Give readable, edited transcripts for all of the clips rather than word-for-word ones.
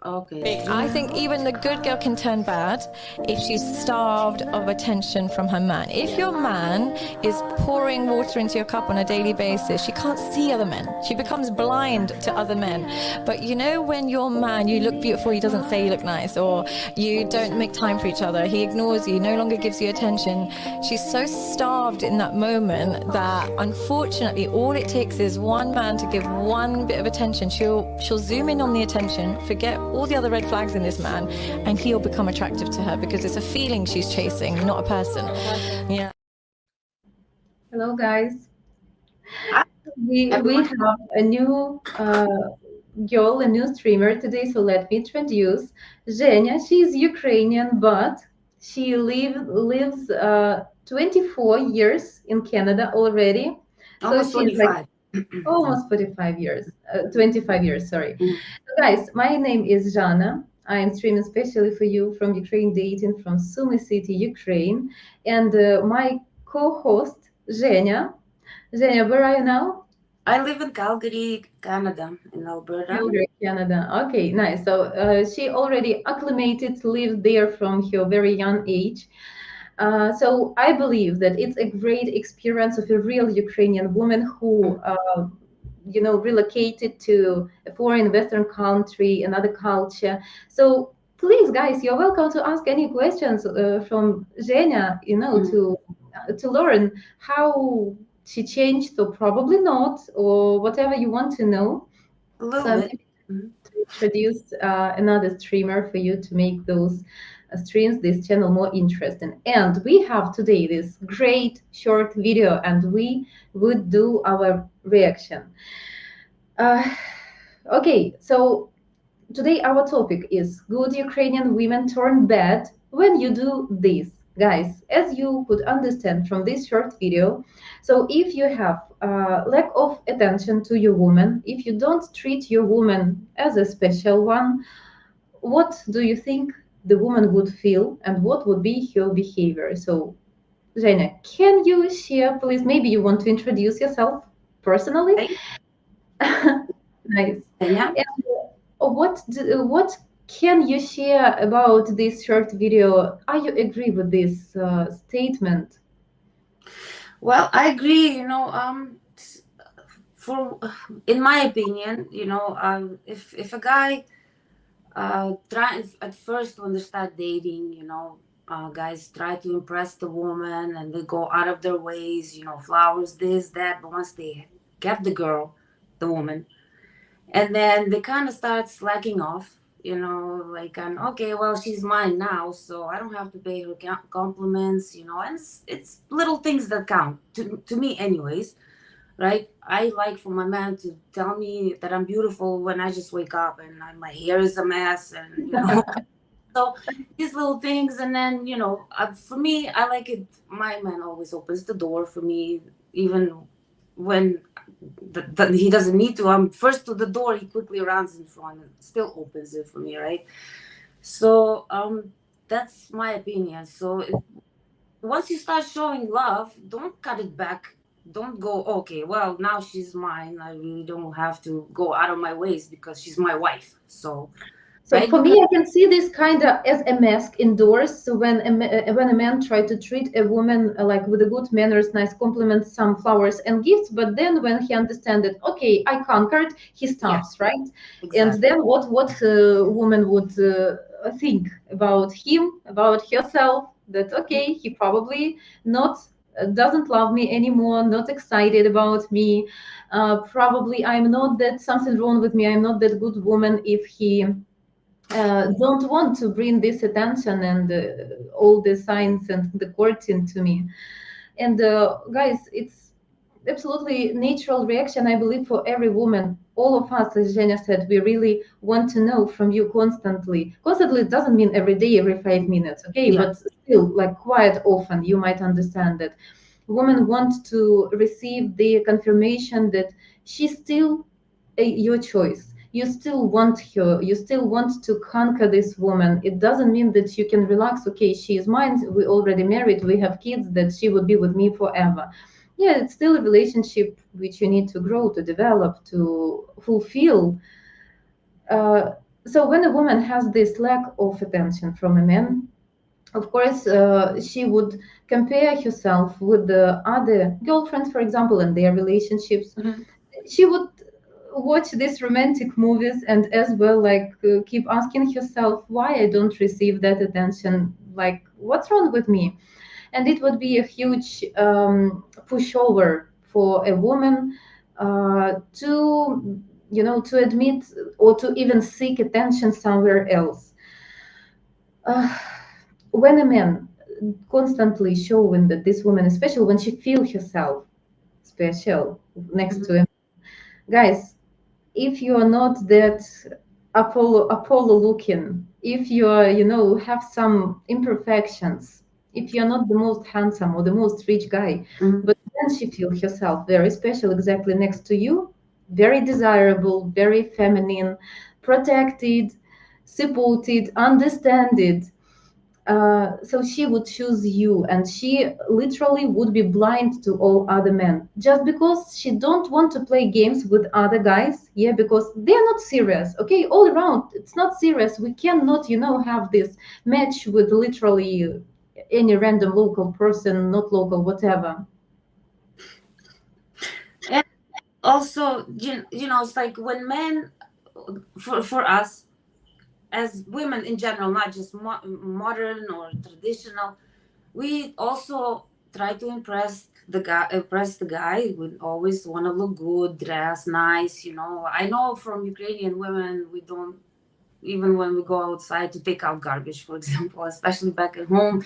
Okay. I think even the good girl can turn bad if she's starved of attention from her man. If your man is pouring water into your cup on a daily basis, she can't see other men. She becomes blind to other men. But you know, when your man, you look beautiful, he doesn't say you look nice, or you don't make time for each other, he ignores you, no longer gives you attention. She's so starved in that moment that unfortunately all it takes is one man to give one bit of attention. She'll zoom in on the attention, forget all the other red flags in this man, and he'll become attractive to her because it's a feeling she's chasing, not a person. Yeah. Hello, guys. Hi, We everyone. have a new girl, a new streamer today. So let me introduce Zhenya. She's Ukrainian, but she lives 24 years in Canada already. So Almost she's like 25. almost 45 years, 25 years, sorry. Mm. So guys, my name is Jana. I am streaming especially for you from Ukraine Dating from Sumy City, Ukraine. And my co-host, Zhenya. Zhenya, where are you now? I live in Calgary, Canada, in Alberta. Calgary, Canada. Okay, nice. So she already acclimated, lived there from her very young age. So I believe that it's a great experience of a real Ukrainian woman who, relocated to a foreign Western country, another culture. So please, guys, you're welcome to ask any questions from Zhenya, to learn how she changed. So probably not, or whatever you want to know. A little So I'm bit. happy Mhm. to introduce another streamer for you to make those streams, this channel more interesting. And we have today this great short video, and we would do our reaction. Uh, okay, so today our topic is good Ukrainian women turn bad when you do this. Guys, as you could understand from this short video, so if you have lack of attention to your woman, if you don't treat your woman as a special one, what do you think the woman would feel and what would be her behavior? So, Zhenya, can you share, please? Maybe you want to introduce yourself personally? Hey, Nice. Kenya. And what can you share about this short video? Are you agree with this statement? Well, I agree. For in my opinion, if a guy tries at first when they start dating, guys try to impress the woman and they go out of their ways, flowers, this, that. But once they get the girl, the woman, and then they kind of start slacking off, like, and okay, well, she's mine now, so I don't have to pay her compliments, and it's little things that count to me, anyways, right? I like for my man to tell me that I'm beautiful when I just wake up and my hair is a mess, and so these little things. And then for me, I like it. My man always opens the door for me, even when he doesn't need to. I'm first to the door, he quickly runs in front and still opens it for me, right? So that's my opinion. So once you start showing love, don't cut it back. Don't go, okay, well, now she's mine. I really don't have to go out of my ways because she's my wife. So, So right? for me, I can see this kind of as a mask indoors. So when a man try to treat a woman like with a good manners, nice compliments, some flowers and gifts, but then when he understands that okay, I conquered, he Yeah, stops, right? And exactly. then what woman would think about him, about herself? That okay, he probably not doesn't love me anymore, not excited about me. Probably I'm not that something wrong with me. I'm not that good woman if he don't want to bring this attention and all the signs and the courting to me. And guys, it's absolutely natural reaction, I believe, for every woman. All of us, as Jenna said, we really want to know from you constantly. Constantly doesn't mean every day, every 5 minutes, okay? Yeah. But still, like quite often, you might understand that women want to receive the confirmation that she's still your choice. You still want her. You still want to conquer this woman. It doesn't mean that you can relax. Okay, she is mine. We already married. We have kids. That she would be with me forever. Yeah, it's still a relationship which you need to grow, to develop, to fulfill. Uh, So when a woman has this lack of attention from a man, of course, she would compare herself with the other girlfriends, for example, and their relationships. Mhm. She would watch these romantic movies and as well like keep asking herself why I don't receive that attention, like what's wrong with me. And it would be a huge pushover for a woman to to admit or to even seek attention somewhere else. uh, when a man constantly showing that this woman is special, when she feels herself special next to Mhm. him, guys, if you are not that Apollo looking, if you are, have some imperfections, if you're not the most handsome or the most rich guy, Mhm. but then she feels herself very special exactly next to you, very desirable, very feminine, protected, supported, understood, so she would choose you, and she literally would be blind to all other men just because she don't want to play games with other guys. Yeah, because they are not serious. Okay, all around it's not serious. We cannot, have this match with literally any random local person, not local, whatever. And also, it's like when men, for us as women in general, not just modern or traditional, we also try to impress the guy. We always want to look good, dress nice. I know from Ukrainian women, we don't, even when we go outside to take out garbage, for example, especially back at home,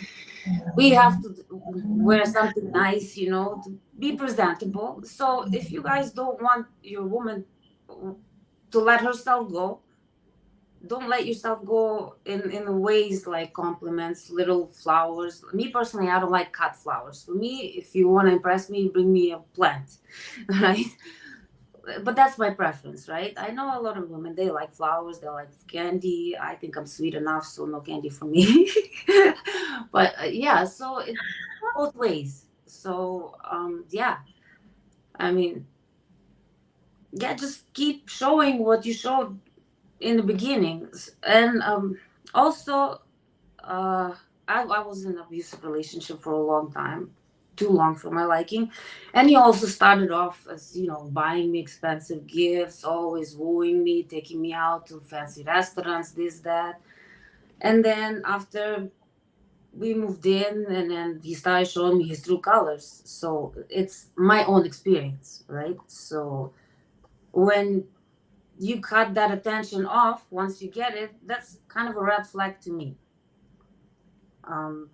we have to wear something nice, to be presentable. So if you guys don't want your woman to let herself go, don't let yourself go in ways like compliments, little flowers. Me personally, I don't like cut flowers. For me, if you want to impress me, bring me a plant, right? But that's my preference, right? I know a lot of women, they like flowers, they like candy. I think I'm sweet enough, so no candy for me. But yeah, so it both ways. So yeah, I mean, yeah, just keep showing what you showed in the beginnings. And also, uh, I was in an abusive relationship for a long time, too long for my liking. And he also started off as, buying me expensive gifts, always wooing me, taking me out to fancy restaurants, this, that. And then after we moved in, and then he started showing me his true colors. So it's my own experience, right? So when you cut that attention off, once you get it, that's kind of a red flag to me. Um,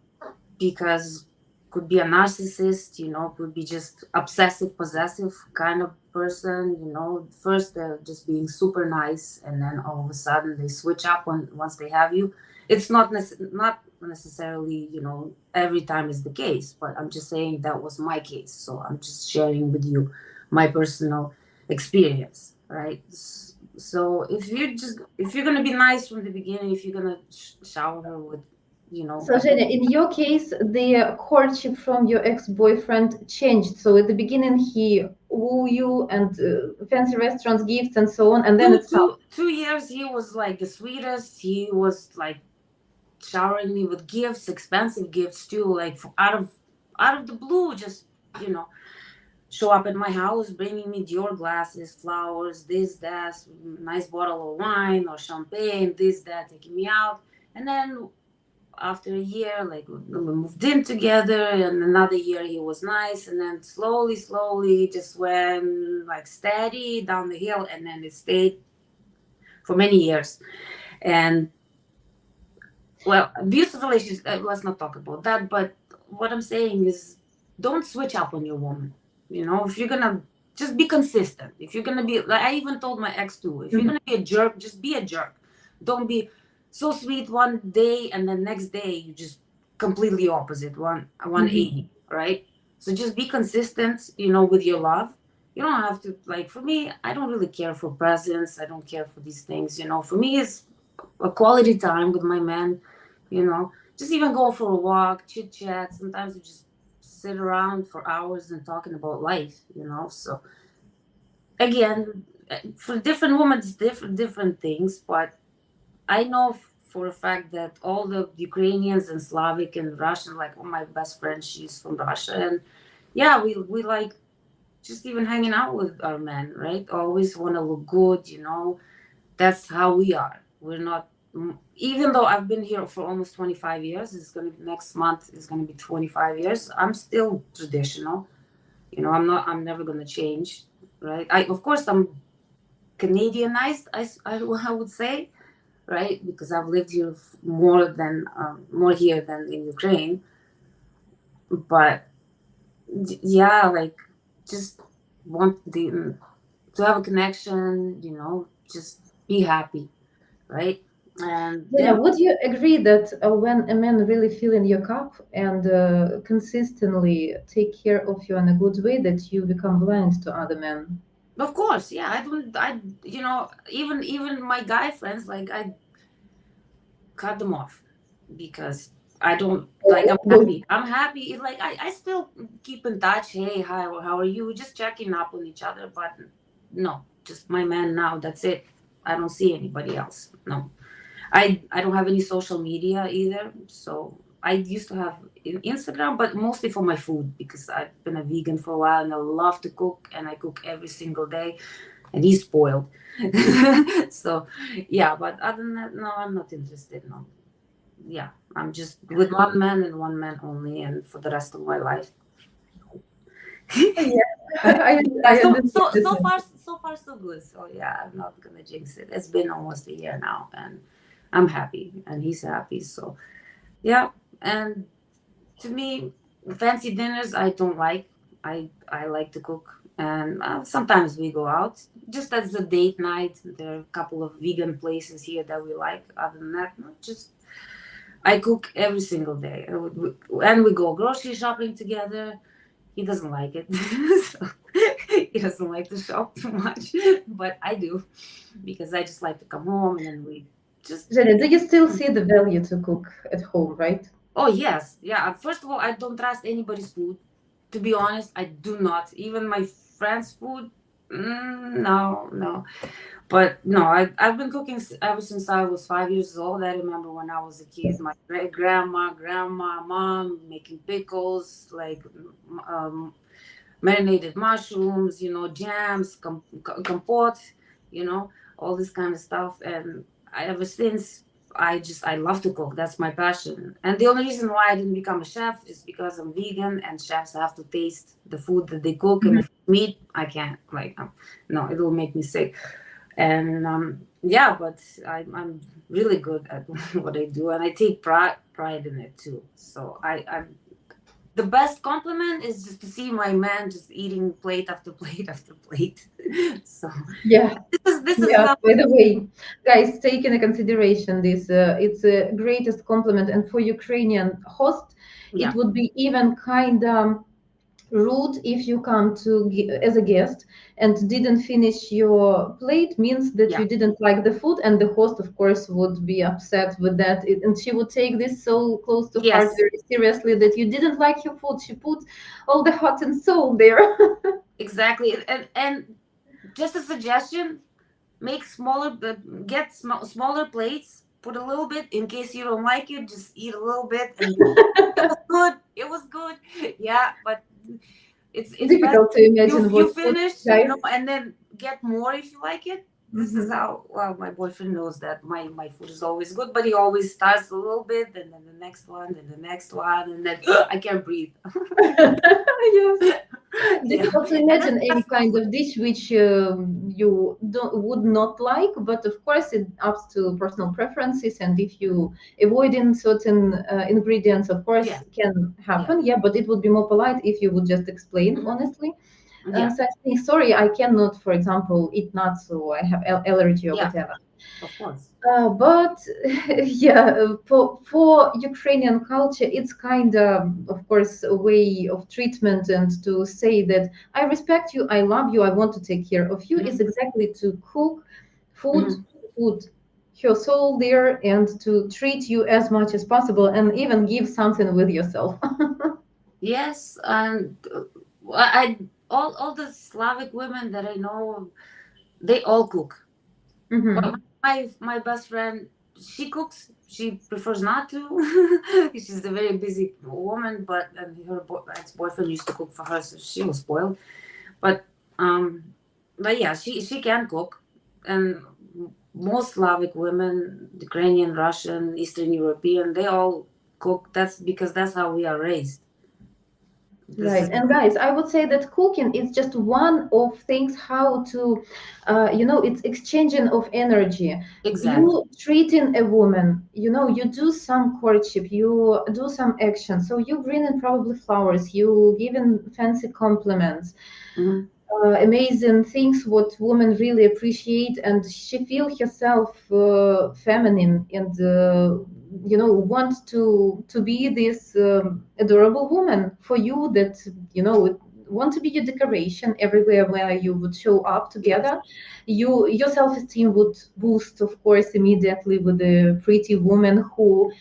because could be a narcissist, could be just obsessive possessive kind of person. First they're just being super nice, and then all of a sudden they switch up once they have you. It's not necessarily, every time is the case, but I'm just saying that was my case, so I'm just sharing with you my personal experience, right? So if you're gonna be nice from the beginning, if you're gonna shower her with, So, a Zhenya, in your case, the courtship from your ex-boyfriend changed. So, at the beginning, he woo you and fancy restaurants, gifts, and so on, and then two it stopped. two 2 years he was like the sweetest. He was like showering me with gifts, expensive gifts too, like out of the blue, just you know show up at my house bringing me Dior glasses, flowers, this, that, nice bottle of wine or champagne, this, that, taking me out. And then after a year, like we moved in together, and another year he was nice, and then slowly just went like steady down the hill, and then it stayed for many years. And well, abusive relationships, let's not talk about that. But what I'm saying is, don't switch up on your woman. If you're gonna, just be consistent. If you're gonna be, like I even told my ex too, if you're Mhm. gonna be a jerk, just be a jerk. Don't be so sweet one day and then next day you just completely opposite, 180, right? So just be consistent, with your love. You don't have to, like, for me, I don't really care for presents. I don't care for these things. For me, it's a quality time with my man. Just even go for a walk, chit chat. Sometimes we just sit around for hours and talking about life. So again, for different women, it's different things, but I know for a fact that all the Ukrainians and Slavic and Russian, like my best friend, she's from Russia, and yeah, we like just even hanging out with our men, right? Always want to look good, you know. That's how we are. We're not. Even though I've been here for almost 25 years, it's gonna be next month is gonna be 25 years. I'm still traditional, you know. I'm never gonna change, right? I of course I'm Canadianized. I would say, right? Because I've lived here more here than in Ukraine. But yeah, like just want to have a connection, you know, just be happy, right? And Yeah, yeah, would you agree that when a man really fill in your cup and consistently take care of you in a good way, that you become blind to other men? of course, yeah. I you know, even my guy friends, like I cut them off because I don't like. I'm Oh, happy. I'm happy. Like I still keep in touch. Hey, hi, how are you? Just checking up on each other. But no, just my man now. That's it. I don't see anybody else. No, I don't have any social media either. So I used to have Instagram, but mostly for my food because I've been a vegan for a while and I love to cook and I cook every single day. And he's spoiled. So yeah, but other than that, no, I'm not interested. No, yeah, I'm just with one man and one man only, and for the rest of my life. yeah, Yeah, I understand this. so far so good. So yeah, I'm not gonna jinx it. It's been almost a year now, and I'm happy, and he's happy. So yeah, and to me, fancy dinners I don't like. I like to cook, and sometimes we go out just as a date night. There are a couple of vegan places here that we like. Other than that, no, just I cook every single day, and we go grocery shopping together. He doesn't like it. So, he doesn't like to shop too much, but I do because I just like to come home and then we just. Jenny, do you still see the value to cook at home, right? Oh yes, yeah. First of all, I don't trust anybody's food. To be honest, I do not. Even my friends' food. No, no. But no, I've been cooking ever since I was 5 years old. I remember when I was a kid, my grandma, mom making pickles, like um, marinated mushrooms, you know, jams, compote, you know, all this kind of stuff. And ever since, I love to cook. That's my passion. And the only reason why I didn't become a chef is because I'm vegan and chefs have to taste the food that they cook. And Mhm. if it's meat, I can't. Like, no, it will make me sick. And yeah, but I'm really good at what I do, and I take pride in it too. So I'm the best compliment is just to see my man just eating plate after plate after plate. So Yeah. this is Yeah, by the way, guys, take into consideration this. It's a greatest compliment, and for Ukrainian host, it yeah, would be even kind rude if you come to as a guest and didn't finish your plate. Means that yeah, you didn't like the food, and the host, of course, would be upset with that, and she would take this so close to heart, yes, very seriously, that you didn't like your food. She put all the heart and soul there. exactly. And just a suggestion: make smaller, get smaller plates. Put a little bit in case you don't like it. Just eat a little bit, and it was good. It was good. Yeah, but it's best Difficult to you imagine what food, finish, you guys. know, and then get more if you like it. This is Mhm. how, well, my boyfriend knows that my food is always good, but he always starts a little bit and then the next one and the next one and then I can't breathe. Yes. Yeah, Difficult to and imagine any that's kind of dish which you would not like, but of course it up to personal preferences, and if you avoiding certain ingredients, of yeah, course, can yeah, happen. Yeah, but it would be more polite if you would just explain mhm, honestly. yeah, So I think, sorry, I cannot, for example, eat nuts, or I have allergy or yeah, whatever. of course, But yeah, for Ukrainian culture, it's kind of course, a way of treatment, and to say that I respect you, I love you, I want to take care of you, is hmm, exactly to cook food, hmm, put your soul there, and to treat you as much as possible, and even give something with yourself. yes. And I all the Slavic women that I know, they all cook. Hmm. My best friend, she cooks. She prefers not to. She's a very busy woman, but her ex-boyfriend used to cook for her, so she was spoiled. But um, but yeah, she can cook, and most Slavic women, Ukrainian, Russian, Eastern European, they all cook. That's because that's how we are raised. This Right. is And guys, I would say that cooking is just one of things how to, it's exchanging of energy. exactly. You treating a woman, you do some courtship, you do some action. So you bring in probably flowers, you giving fancy compliments, Mhm. amazing things what women really appreciate, and she feel herself feminine, and want to be this adorable woman for you, that want to be your decoration everywhere where you would show up Yes. together. Your self-esteem would boost, of course, immediately with a pretty woman who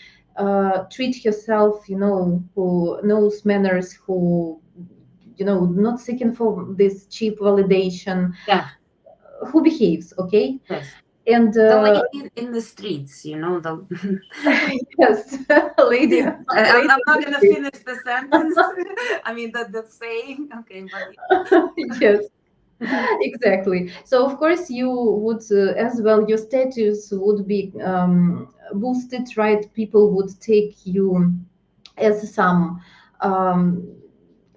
treat herself, who knows manners, who not seeking for this cheap validation, Yeah. who behaves okay. Yes. And The lady in the streets, the. yes, lady, I'm lady not gonna finish the sentence. I mean the saying. Okay, but yes, exactly. So of course you would as well, your status would be boosted, right? People would take you as some um,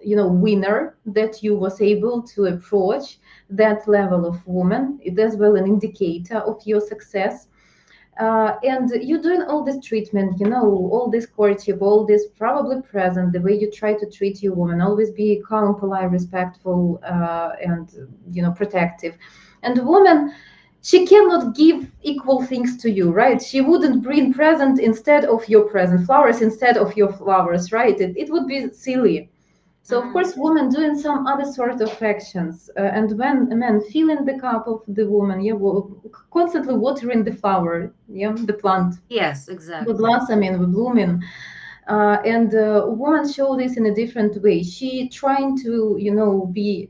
winner, that you was able to approach that level of woman. It as well an indicator of your success. And you're doing all this treatment, all this courtship, all this probably present, the way you try to treat your woman, always be calm, polite, respectful, and protective. And the woman, she cannot give equal things to you, right? She wouldn't bring present instead of your present, flowers instead of your flowers, right? It would be silly. So of Mhm. course, women doing some other sort of actions, and when a man filling the cup of the woman, yeah, constantly watering the flower, yeah, the plant, Yes, with exactly. blossoming, with blooming, and woman show this in a different way. She trying to, be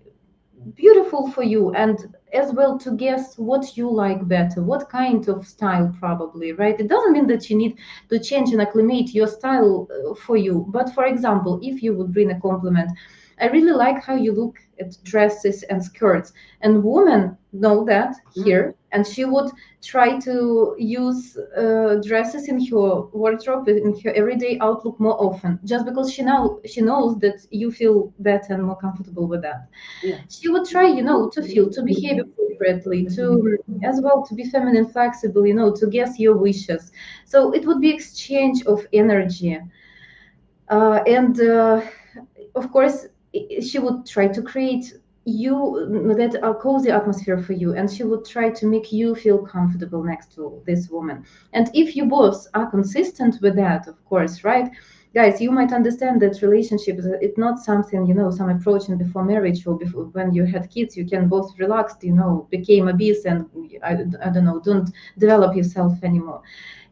beautiful for you, and as well to guess what you like better, what kind of style, probably, right? It doesn't mean that you need to change and acclimate your style for you, but for example, if you would bring a compliment, I really like how you look at dresses and skirts, and women know that Mhm. here, and she would try to use dresses in her wardrobe, in her everyday outlook more often, just because she knows that you feel better and more comfortable with that. Yeah. She would try, to feel, to behave appropriately, to as well to be feminine, flexible, to guess your wishes. So it would be exchange of energy, and of course, she would try to create that a cozy atmosphere for you, and she would try to make you feel comfortable next to this woman. And if you both are consistent with that, of course, right, guys, you might understand that relationship is it's not something, some approaching before marriage, or before when you had kids, you can both relax, became a beast, and I don't know, don't develop yourself anymore.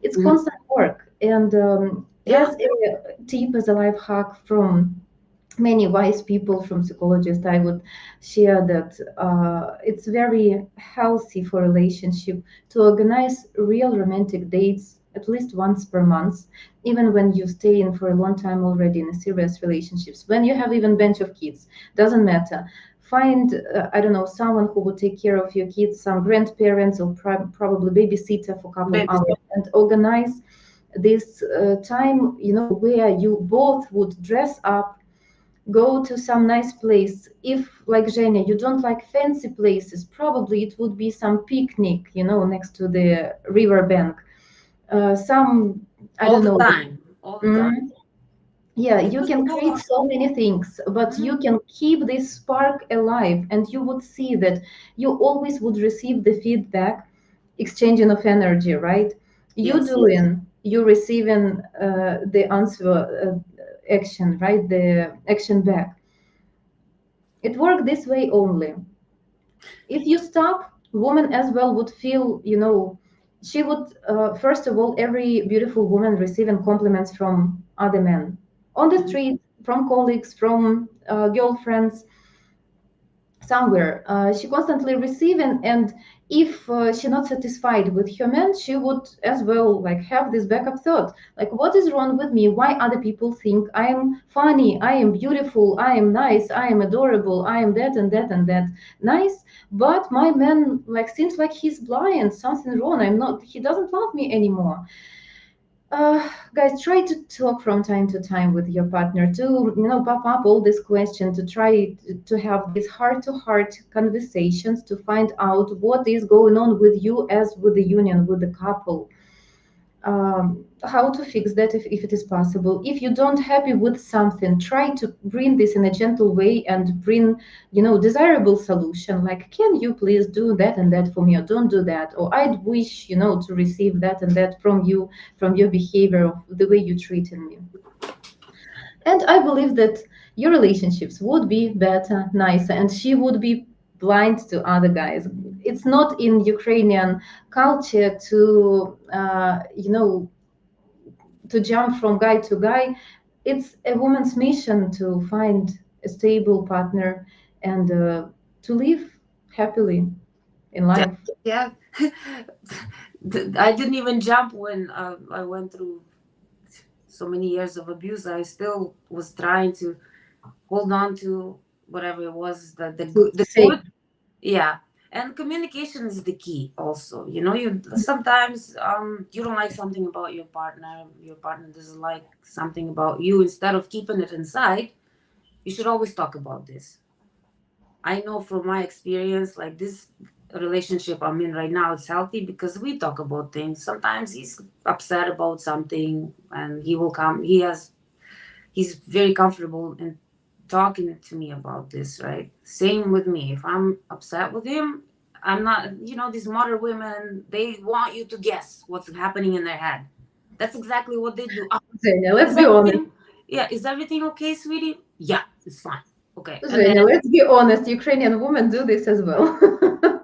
It's Mhm. constant work. And Yeah. as a tip, as a life hack from many wise people, from psychologists, I would share that it's very healthy for relationship to organize real romantic dates at least once per month, even when you stay in for a long time already in a serious relationships, when you have even bunch of kids, doesn't matter. Find I don't know, someone who will take care of your kids, some grandparents, or probably babysitter for a couple of Baby. hours, and organize this time, where you both would dress up, go to some nice place. If, like Zhenya, you don't like fancy places, probably it would be some picnic, next to the river bank. Some, I All don't the know. time. All the time. Mm, yeah, you Because can create so many things, but you Mhm. can keep this spark alive, and you would see that you always would receive the feedback, exchanging of energy, right? You Yes. doing, you receiving the answer, action, right? The action back. It worked this way only. If you stop, woman as well would feel, she would, first of all, every beautiful woman receiving compliments from other men on the Mhm. street, from colleagues, from girlfriends. somewhere. She constantly receiving, and if she's not satisfied with her man, she would as well like have this backup thought, like, what is wrong with me? Why other people think I am funny, I am beautiful, I am nice, I am adorable, I am that and that and that nice, but my man like seems like he's blind, something wrong, I'm not, he doesn't love me anymore. Guys, try to talk from time to time with your partner to, pop up all these questions, to try to have these heart-to-heart conversations to find out what is going on with you as with the union, with the couple. How to fix that if it is possible. If you don't happy with something, try to bring this in a gentle way and bring, desirable solution. Like, can you please do that and that for me, or don't do that, or I'd wish, to receive that and that from you, from your behavior, the way you treating me. And I believe that your relationships would be better, nicer, and she would be blind to other guys. It's not in Ukrainian culture to, to jump from guy to guy. It's a woman's mission to find a stable partner and to live happily in life. Yeah. I didn't even jump when I went through so many years of abuse. I still was trying to hold on to whatever it was, the good. Yeah. And communication is the key also. You sometimes you don't like something about your partner doesn't like something about you. Instead of keeping it inside, you should always talk about this. I know from my experience, like this relationship I'm in right now, it's healthy because we talk about things. Sometimes he's upset about something and he will come. He's very comfortable in talking to me about this, right? Same with me. If I'm upset with him, I'm not, these modern women, they want you to guess what's happening in their head. That's exactly what they do. Zhenya, let's be honest. Yeah, is everything okay, sweetie? Yeah, it's fine. Okay. Zhenya, let's be honest. Ukrainian women do this as well.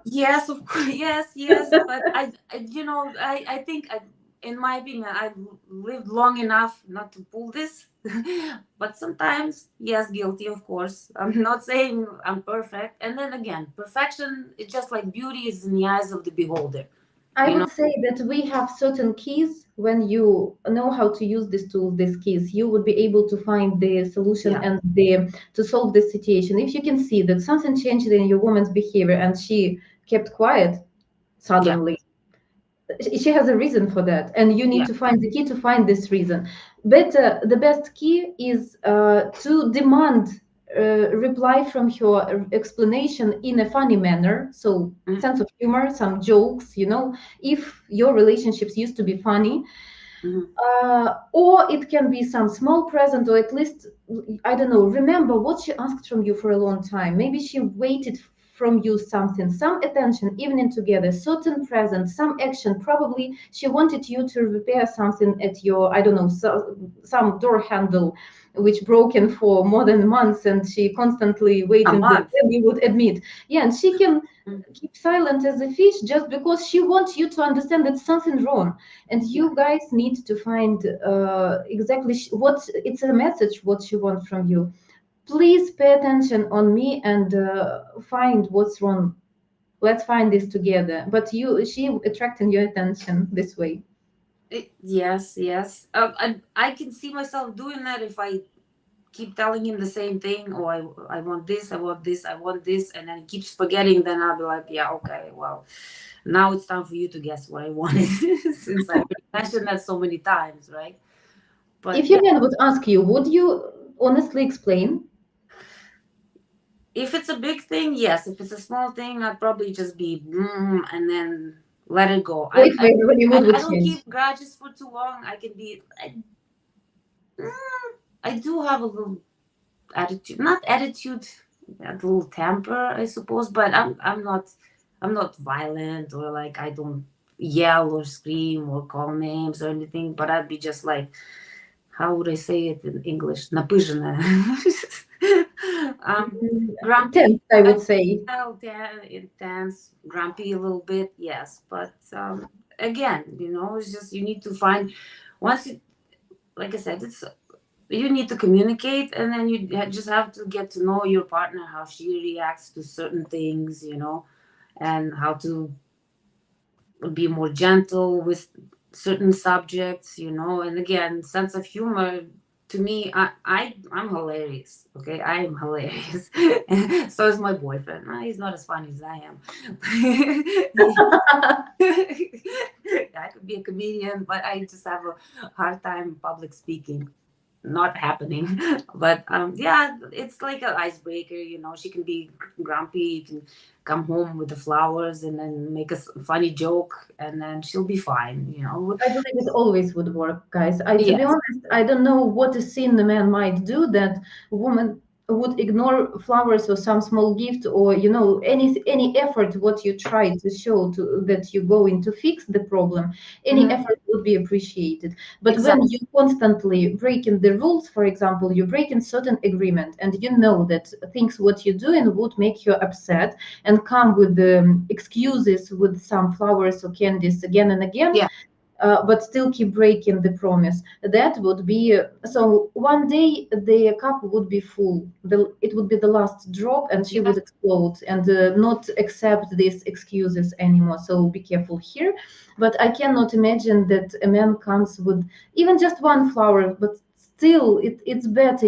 Yes, of course. Yes. But I think, in my opinion, I've lived long enough not to pull this. But sometimes, yes, guilty, of course. I'm not saying I'm perfect. And then again, perfection is just like beauty is in the eyes of the beholder. I would say that we have certain keys. When you know how to use these tools, these keys, you would be able to find the solution and to solve this situation. If you can see that something changed in your woman's behavior and she kept quiet suddenly, she has a reason for that, and you need to find the key to find this reason. But the best key is to demand reply from her explanation in a funny manner, so sense of humor, some jokes, if your relationships used to be funny. Or it can be some small present, or at least, I don't know, remember what she asked from you for a long time. Maybe she waited from you something, some attention, evening together, certain present, some action. Probably she wanted you to repair something at your, I don't know, some door handle which broken for more than months, and she constantly waiting that you would admit. Yeah, and she can keep silent as a fish just because she wants you to understand that something wrong. And you guys need to find exactly what it's a message, what she wants from you. Please pay attention on me and find what's wrong. Let's find this together. But she attracting your attention this way. Yes. I can see myself doing that if I keep telling him the same thing. Oh, I want this, I want this, I want this, and then he keeps forgetting. Then I'll be like, yeah, okay, well, now it's time for you to guess what I wanted. Since I mentioned that so many times, right? But if your man would ask you, would you honestly explain? If it's a big thing, yes. If it's a small thing, I'd probably just be and then let it go. I don't keep grudges for too long. I can be. I do have a little attitude, not attitude, a little temper, I suppose. But I'm not violent, or like I don't yell or scream or call names or anything. But I'd be just like, how would I say it in English? Напыженная. Grumpy. Tense, I would say. Intense, grumpy a little bit, yes. But again, it's just you need to find once it. Like I said, you need to communicate, and then you just have to get to know your partner, how she reacts to certain things, and how to be more gentle with certain subjects, and again, sense of humor. To me, I'm hilarious. Okay, I am hilarious. So is my boyfriend. He's not as funny as I am. I could be a comedian, but I just have a hard time public speaking. Not happening. But yeah, it's like an icebreaker. She can be grumpy. You can come home with the flowers and then make a funny joke, and then she'll be fine. I believe it always would work, guys. To be Yes. honest, I don't know what a sin the man might do that a woman would ignore flowers or some small gift, or any effort what you try to show to that you going to fix the problem. Any Hmm. effort would be appreciated. But when Exactly. you constantly breaking the rules, for example, you breaking certain agreement, and you know that things what you're doing would make you upset, and come with the excuses with some flowers or candies again and again, Yeah. but still keep breaking the promise. That would be so. One day the cup would be full. It would be the last drop, and she Yeah. would explode and not accept these excuses anymore. So be careful here. But I cannot imagine that a man comes with even just one flower, but still it's better.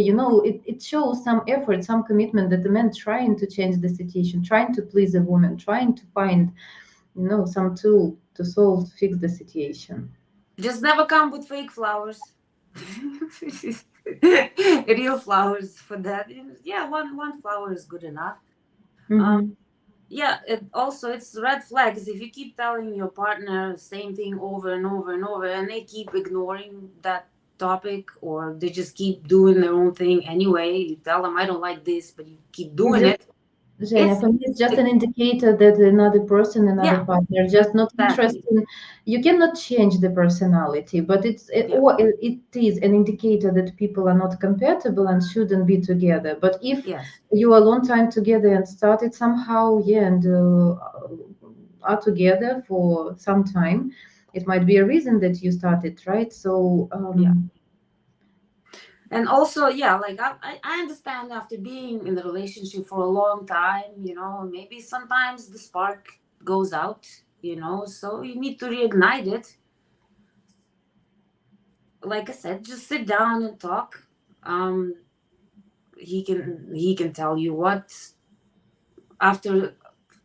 It shows some effort, some commitment that the man trying to change the situation, trying to please a woman, trying to find some tool to solve, fix the situation. Just never come with fake flowers. Real flowers for that. Yeah, one flower is good enough. Um, Hmm. yeah, it's red flags if you keep telling your partner the same thing over and over and over, and they keep ignoring that topic, or they just keep doing their own thing anyway. You tell them, I don't like this, but you keep doing Just, it. Zhenya, It's for me, it's just an indicator that another person, another Yeah, partner, just not exactly. interested. You cannot change the personality, but Yeah. or it is an indicator that people are not compatible and shouldn't be together. But if Yes. you are a long time together and started somehow, yeah, and are together for some time, it might be a reason that you started, right? So, Yeah. And also, yeah, like I understand after being in the relationship for a long time, maybe sometimes the spark goes out, so you need to reignite it. Like I said, just sit down and talk. Um, he can tell you what, after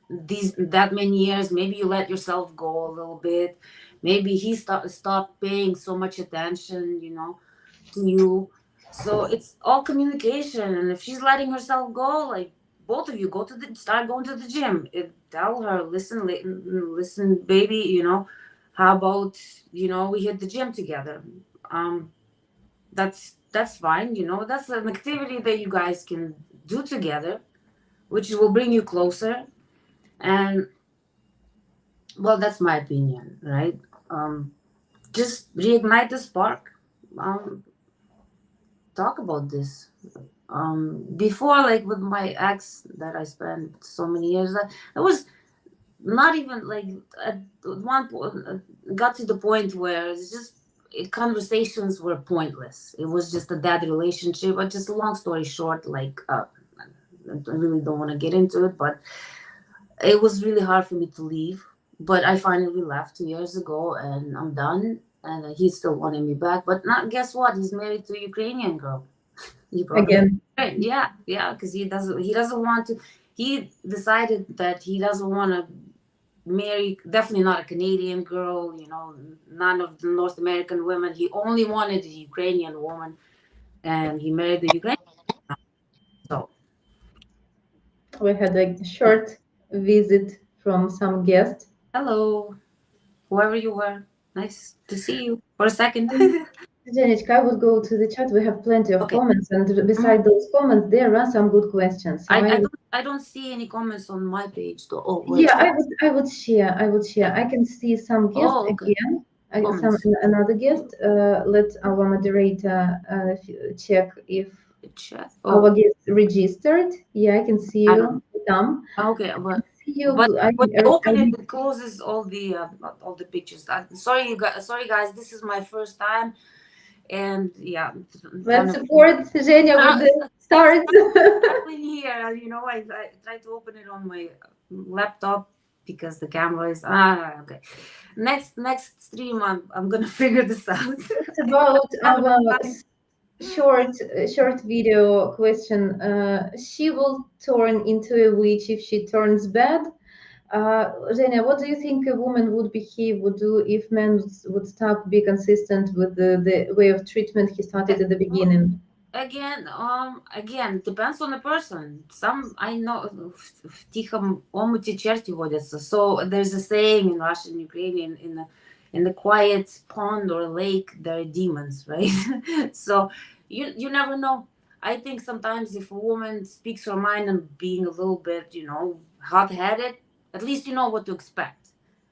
these that many years, maybe you let yourself go a little bit. Maybe he stopped paying so much attention, to you. So it's all communication. And if she's letting herself go, like, both of you start going to the gym. Tell her, listen, listen, baby, how about, we hit the gym together. Um, that's fine. That's an activity that you guys can do together, which will bring you closer. And well, that's my opinion, right? Um, just reignite the spark. Um, talk about this. Before, like with my ex that I spent so many years, it was not even like, at one point, got to the point where conversations were pointless. It was just a dead relationship. But just a long story short, like, I really don't want to get into it, but it was really hard for me to leave. But I finally left 2 years ago, and I'm done. And he's still wanting me back, but not. Guess what? He's married to a Ukrainian girl. You probably Again. right. Yeah, yeah, because he doesn't want to. He decided that he doesn't want to marry, definitely not a Canadian girl, none of the North American women. He only wanted a Ukrainian woman, and he married the Ukrainian. So We had a short visit from some guest. hello, whoever you were, nice to see you for a second. Janechka, I would go to the chat. We have plenty of Okay. comments, and Mhm. beside those comments, there are some good questions. So I don't see any comments on my page though. Oh wait. yeah, I would share. I would share. Yeah. I can see some guests Oh, okay. again. Some Comments. another guest. Let our moderator check if Chat. our Oh, guest registered. Yeah, I can see I don't know. you, Tom. Okay, I can but see you. but when I I open it, need it closes all the pictures. Sorry, you guys. Sorry, guys. This is my first time. And yeah, Let's support Zhenya with the stars. in here, you know, I try to open it on my laptop because the camera is okay. Next stream, I'm gonna figure this out. It's about our short video question. She will turn into a witch if she turns bad. Zhenya, what do you think a woman would behave, would do if men would stop, be consistent with the way of treatment he started at the beginning? Again, depends on the person. Some I know в тихом омуте черти водятся. So there's a saying in Russian, Ukrainian, in the quiet pond or lake there are demons, right? So you never know. I think sometimes if a woman speaks her mind and being a little bit, you know, hot-headed, at least you know what to expect.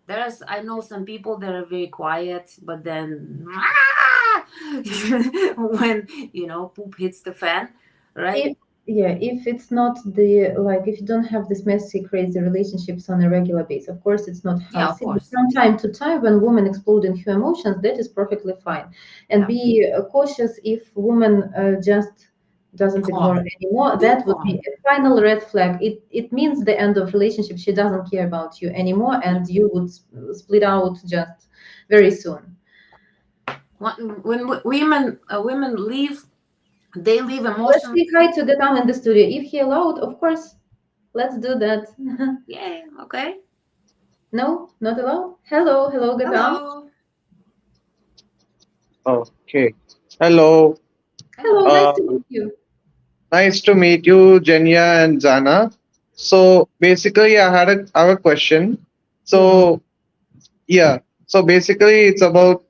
I know some people that are very quiet, but then when you know poop hits the fan, right? If it's not if you don't have this messy, crazy relationships on a regular basis, of course it's not healthy. Yeah, of course. From time to time, when women explode in her emotions, that is perfectly fine. And be cautious if woman just doesn't ignore anymore. That would be a final red flag. It means the end of relationship. She doesn't care about you anymore, and you would split out just very soon. When women leave, they leave emotionally. Let's say hi to the Tom in the studio. If he allowed, of course, let's do that. Yeah, okay. No, not allowed. Hello, Gatam. Hello. Okay. Hello. Hello, nice to meet you. Nice to meet you, Jenya and Zana. So basically, I have a question. So so basically, it's about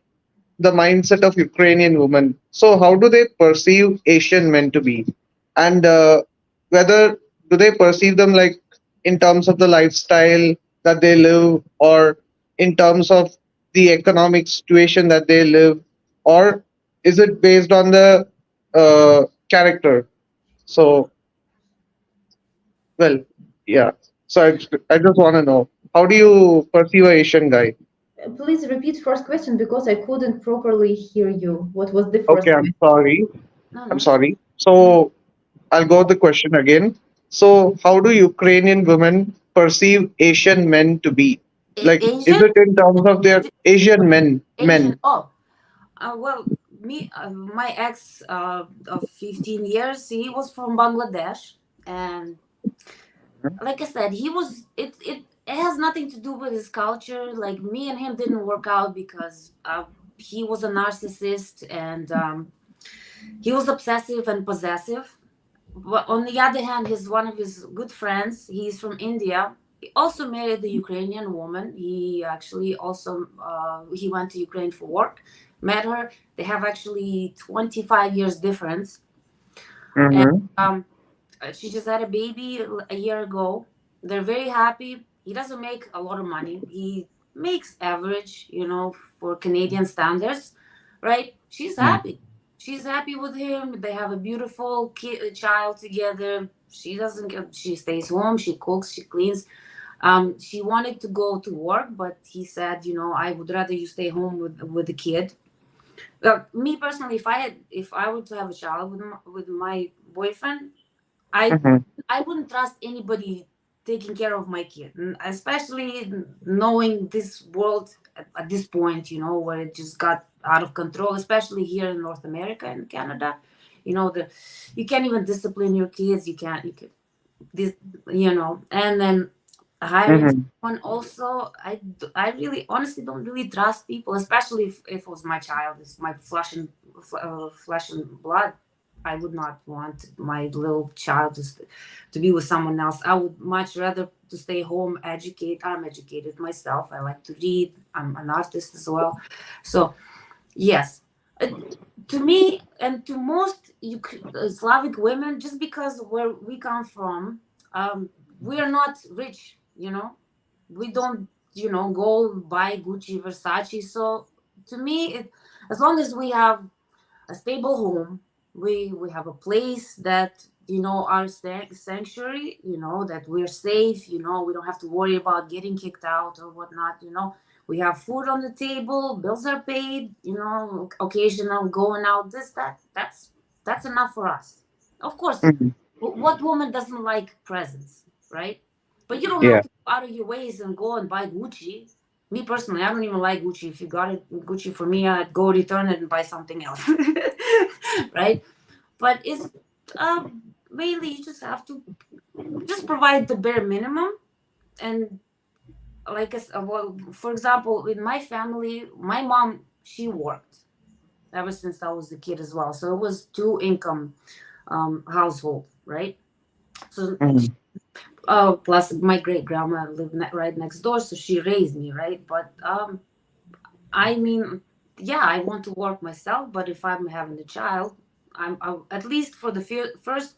the mindset of Ukrainian women. So how do they perceive Asian men to be, and whether do they perceive them like in terms of the lifestyle that they live, or in terms of the economic situation that they live, or is it based on the character? So, well, yeah. So I just want to know, how do you perceive an Asian guy? Please repeat first question because I couldn't properly hear you. What was the first Okay, question? I'm sorry. So I'll go the question again. So how do Ukrainian women perceive Asian men to be? Like, is Asian? it in terms of their Asian men? Oh, well, my ex of 15 years, he was from Bangladesh, and like I said, it has nothing to do with his culture. Like me and him didn't work out because he was a narcissist and he was obsessive and possessive. But on the other hand, he's one of his good friends. He's from India. He also married a Ukrainian woman. He actually also he went to Ukraine for work. Met her. They have actually 25 years difference. And she just had a baby a year ago. They're very happy. He doesn't make a lot of money. He makes average, you know, for Canadian standards, right? She's happy. She's happy with him. They have a beautiful child together. She doesn't. She stays home. She cooks. She cleans. She wanted to go to work, but he said, you know, I would rather you stay home with the kid. Me personally, if I were to have a child with my boyfriend, I wouldn't trust anybody taking care of my kid, especially knowing this world at this point, you know, where it just got out of control, especially here in North America and Canada. You know, you can't even discipline your kids. You can, this, you know, and then hiring someone also. I really honestly don't really trust people, especially if it was my child, it's my flesh and blood. I would not want my little child to be with someone else. I would much rather to stay home, educate. I'm educated myself. I like to read. I'm an artist as well. So, yes, to me and to most Slavic women, just because where we come from, we are not rich. You know, we don't, you know, go buy Gucci, Versace. So, to me, as long as we have a stable home, we have a place that, you know, our sanctuary, you know, that we're safe, you know, we don't have to worry about getting kicked out or whatnot, you know, we have food on the table, bills are paid, you know, occasional going out, that's enough for us. Of course, Mhm. what woman doesn't like presents, right? But you don't have Yeah. to go out of your ways and go and buy Gucci. Me personally, I don't even like Gucci. If you got it Gucci for me, I'd go return it and buy something else, right? But it's mainly you just have to just provide the bare minimum. And like well, for example, in my family, my mom, she worked ever since I was a kid as well, so it was two income household, right? So Mhm. plus my great grandma lived right next door, so she raised me, right? But I mean, yeah, I want to work myself, but if I'm having a child, at least for the first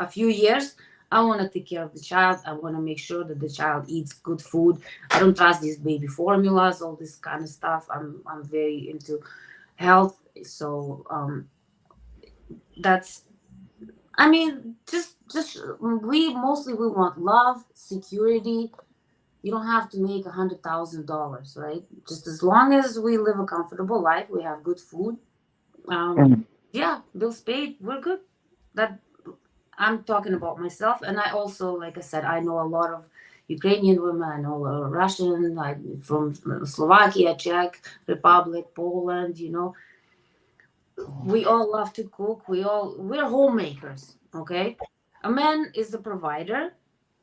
a few years, I want to take care of the child. I want to make sure that the child eats good food. I don't trust these baby formulas, all this kind of stuff. I'm very into health, so that's. I mean, just we want love, security. You don't have to make $100,000, right? Just as long as we live a comfortable life, we have good food. Um, Mhm. yeah, bills paid, we're good. That I'm talking about myself, and I also, like I said, I know a lot of Ukrainian women. I know Russian, from Slovakia, Czech Republic, Poland. You know, we all love to cook. We're homemakers. Okay, a man is the provider,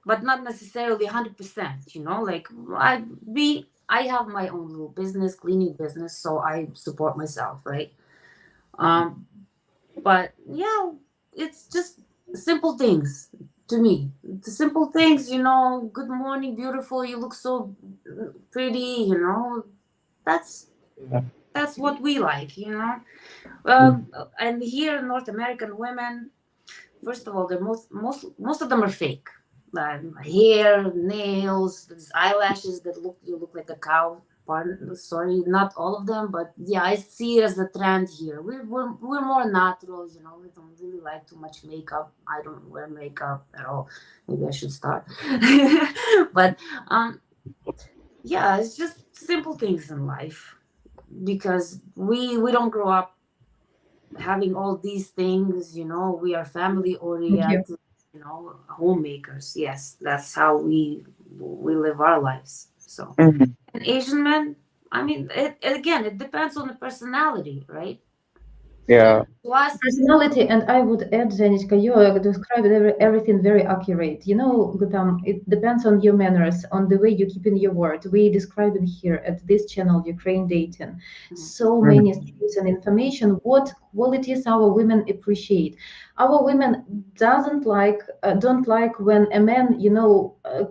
but not necessarily 100%. You know, like I have my own little business, cleaning business, so I support myself, right? Um, but yeah, it's just simple things to me. The simple things, you know. Good morning, beautiful. You look so pretty. You know, that's Yeah. that's what we like. You know, Mhm. and here North American women, first of all, they're most of them are fake. Hair, nails, these eyelashes that you look like a cow. Pardon, sorry, not all of them, but yeah, I see it as a trend here. We're more natural, you know. We don't really like too much makeup. I don't wear makeup at all. Maybe I should start. But um, yeah, it's just simple things in life because we don't grow up having all these things, you know. We are family Thank you. oriented, you know, homemakers. Yes, that's how we live our lives. So Mhm. an Asian man, I mean, again, it depends on the personality, right? Yeah. To us, Personality, and I would add, Zenichka, you described everything very accurate. You know, Gutam, it depends on your manners, on the way you keep in your word. We describe it here at this channel, Ukraine Dating. So many Mhm. stories and information. What qualities our women appreciate? Our women don't like when a man,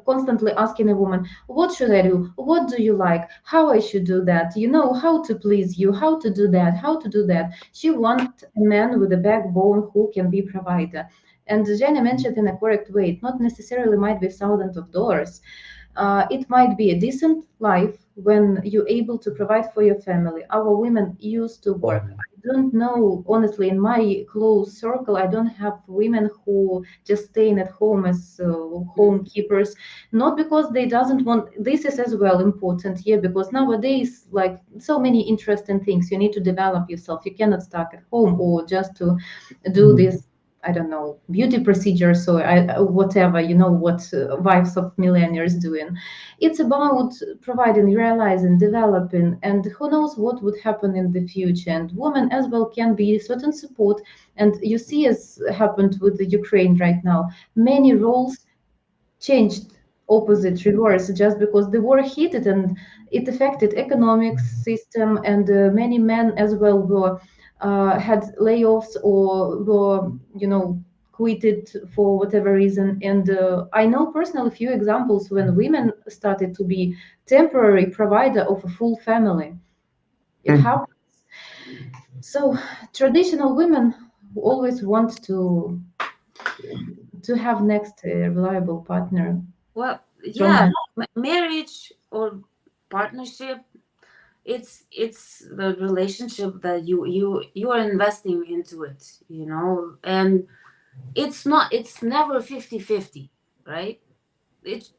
constantly asking a woman, "What should I do? What do you like? How I should do that? You know, how to please you? How to do that? How to do that?" She wants a man with a backbone who can be provider. And Jenny mentioned in a correct way, it not necessarily might be thousands of dollars. It might be a decent life when you're able to provide for your family. Our women used to work. I don't know, honestly, in my close circle, I don't have women who just staying at home as home keepers. Not because they doesn't want. This is as well important here because nowadays, like so many interesting things, you need to develop yourself. You cannot stuck at home or just to do Mhm. this, I don't know, beauty procedures or whatever, you know, what wives of millionaires doing. It's about providing, realizing, developing, and who knows what would happen in the future. And women as well can be certain support. And you see, as happened with the Ukraine right now, many roles changed opposite reverse just because the war hit it and it affected economic system and many men as well were had layoffs or were quitted for whatever reason. And I know personally few examples when women started to be temporary provider of a full family. It Mhm. happens. So traditional women always want to have next a reliable partner, well, strong yeah, man. marriage or partnership, it's the relationship that you are investing into it, you know. And it's never 50-50, right? It's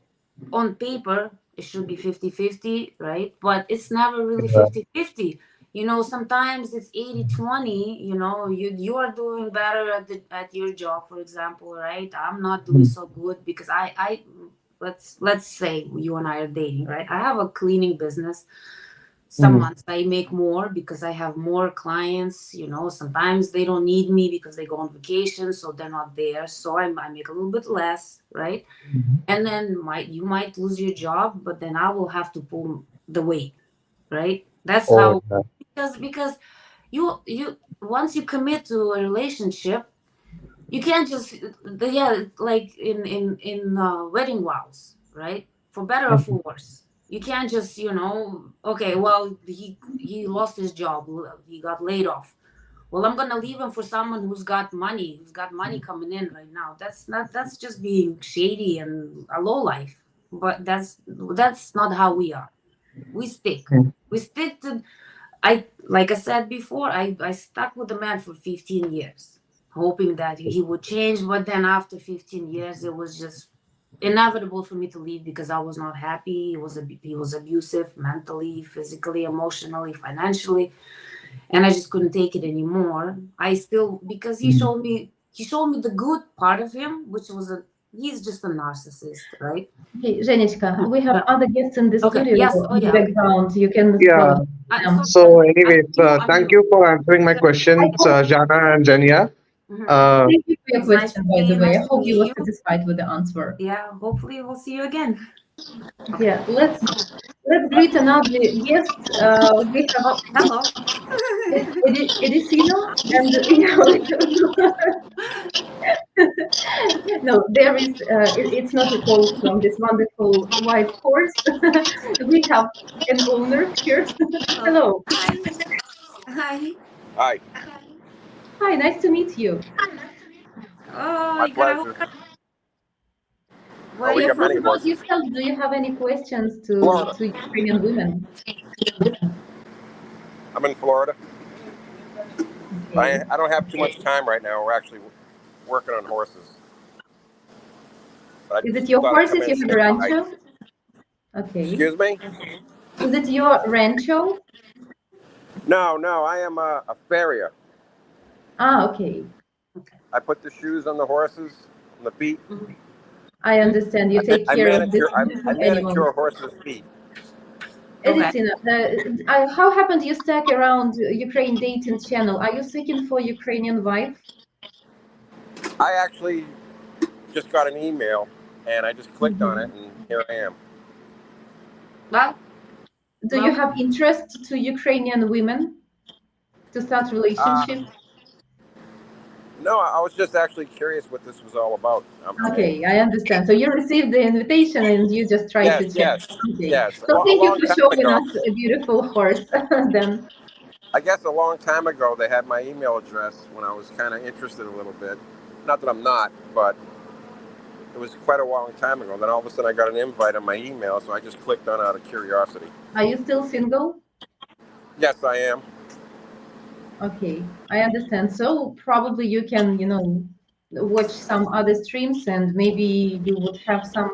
on paper it should be 50-50, right? But it's never really Yeah. 50-50. You know, sometimes it's 80-20. You know, you are doing better at your job, for example, right? I'm not doing so good because I let's say you and I are dating, right? I have a cleaning business. Some months I make more because I have more clients. You know, sometimes they don't need me because they go on vacation, so they're not there. So I make a little bit less, right? And then you might lose your job, but then I will have to pull the weight, right? That's Oh, how, yeah. because you once you commit to a relationship, you can't just like in wedding vows, right? For better or for worse, you can't just, you know, okay, well, he lost his job, he got laid off, well, I'm gonna leave him for someone who's got money coming in right now. That's just being shady and a low life. But that's not how we are. We stick. We stick to, like I said before, I stuck with the man for 15 years, hoping that he would change. But then after 15 years, it was just inevitable for me to leave because I was not happy. He was abusive mentally, physically, emotionally, financially, and I just couldn't take it anymore. I still, because he showed me the good part of him, which was he's just a narcissist, right? Okay, Zhenichka, we have Yeah. other guests in the Okay. studio Yes. Oh in the yeah. Okay. background. You can Yeah. them. So, anyways, thank you for answering my I questions, hope, Jana and Jenya. thank you for your It's nice question, to by see the you. way. Nice I to hope you meet were you. satisfied with the answer. Yeah. Hopefully, we'll see you again. Yeah, let's greet another guest. We have Oh, hello. Edicino and no, there is. It's not a call from this wonderful white horse. We have an owner here. Hello. Hello. Hi. Hi. Hi. Hi, nice to meet you. Oh, My you gotta. pleasure. Where Oh, are we you Yeah, got talk many from? about horses. yourself. Do you have any questions Florida. to Ukrainian women? I'm in Florida. Okay. I don't have too much time right now. We're actually working on horses. But I Is it just your thought I'd come horses? in You and have say a hi. rancho? Okay. Excuse me? Is it your rancho? No. I am a farrier. Ah, okay. I put the shoes on the horses, on the feet. I understand. You take I care of these manicure. beautiful I animals. manicure horses' feet. Okay. Edicina, how happened you stuck around Ukraine dating channel? Are you seeking for Ukrainian wife? I actually just got an email, and I just clicked on it, and here I am. Well, Do you have interest to Ukrainian women to start relationship? No, I was just actually curious what this was all about. Okay, I understand. So you received the invitation and you just tried to chat. Okay. Yes. So A thank you long for time showing ago. us a beautiful horse then. I guess a long time ago they had my email address when I was kind of interested a little bit. Not that I'm not, but it was quite a long time ago. Then all of a sudden I got an invite on my email, so I just clicked on it out of curiosity. Are you still single? Yes, I am. Okay, I understand. So probably you can, watch some other streams and maybe you would have some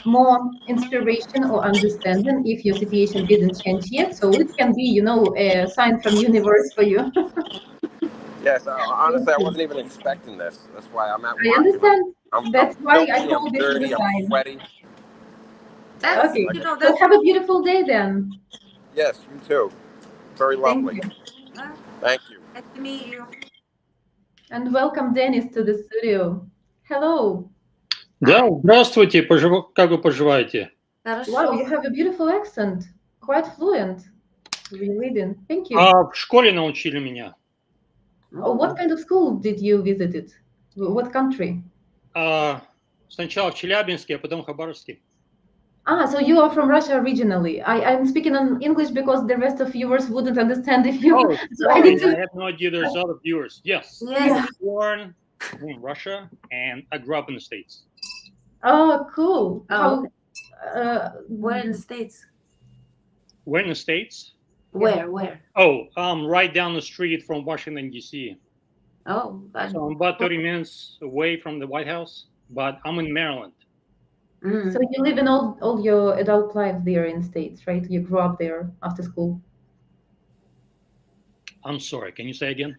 more inspiration or understanding if your situation didn't change yet. So it can be, a sign from universe for you. Yes, honestly, I Okay. wasn't even expecting this. That's why I'm at I work. understand. I'm That's why I filthy, I'm call this as dirty, a I'm sign. sweaty. that's, Okay. you know, So that's, have a beautiful day then. Yes, you too. Very Thank lovely. you. Thank you. nice to meet you. And welcome Dennis to the studio. Hello. Да, здравствуйте, как вы поживаете? Wow, Хорошо. you have a beautiful accent. Quite fluent. Reading. Thank you. А в школе научили меня. What kind of school did you visit it? What country? Сначала в Челябинске, а потом в Хабаровске. Ah, so you are from Russia originally. I'm speaking in English because the rest of viewers wouldn't understand if you. Oh, So I sorry, need to. I had no idea there's other viewers. Yes, I Yes. was born in Russia and I grew up in the States. Oh, cool. Oh, How? okay. Where in the States? We're in the States. Where? Oh, right down the street from Washington, D.C. Oh, So I'm about 30 minutes away from the White House, but I'm in Maryland. So you live in all your adult life there in States, right? You grew up there after school. I'm sorry, can you say again?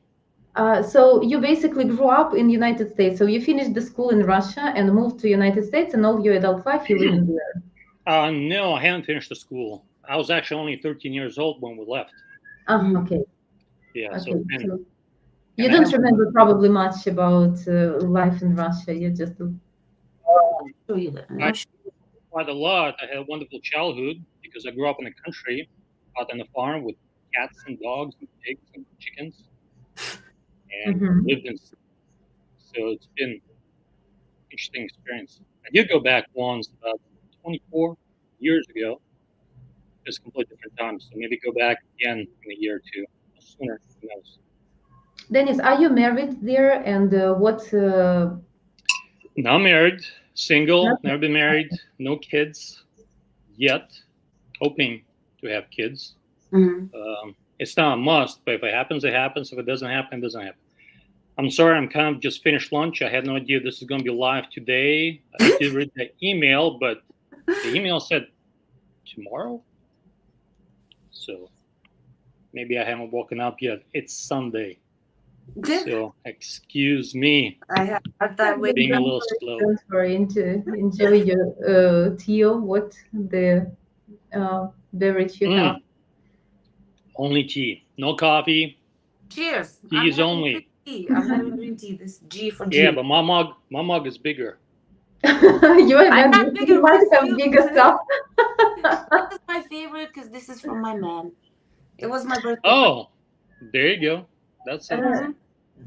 So you basically grew up in United States. So you finished the school in Russia and moved to United States, and all your adult life you live in there. No, I haven't finished the school. I was actually only 13 years old when we left. Okay. Yeah, Okay. so it's been, So you and I don't have remember probably much about life in Russia. You just Show you that. I quite a lot. I had a wonderful childhood because I grew up in the country, out on the farm with cats and dogs and pigs and chickens, and Mhm. lived in. So it's been an interesting experience. I did go back once about 24 years ago, just completely different times. So maybe go back again in a year or two, sooner. Who knows? Dennis, are you married there? And what? Not married, single, never been married, no kids yet. Hoping to have kids. It's not a must, but if it happens, it happens. If it doesn't happen, it doesn't happen. I'm sorry, I'm kind of just finished lunch. I had no idea this is going to be live today. I did read the email, but the email said tomorrow. So maybe I haven't woken up yet. It's Sunday. So excuse me. I have a hard time with being a little slow. Don't worry. Enjoy your tea. What the beverage you have? Only tea, no coffee. Cheers. Tea is only. I'm having green tea. This G for G. Yeah, but my mug is bigger. I'm not bigger. You might have bigger stuff. This is my favorite because this is from my man. It was my birthday. Oh, there you go. That's it.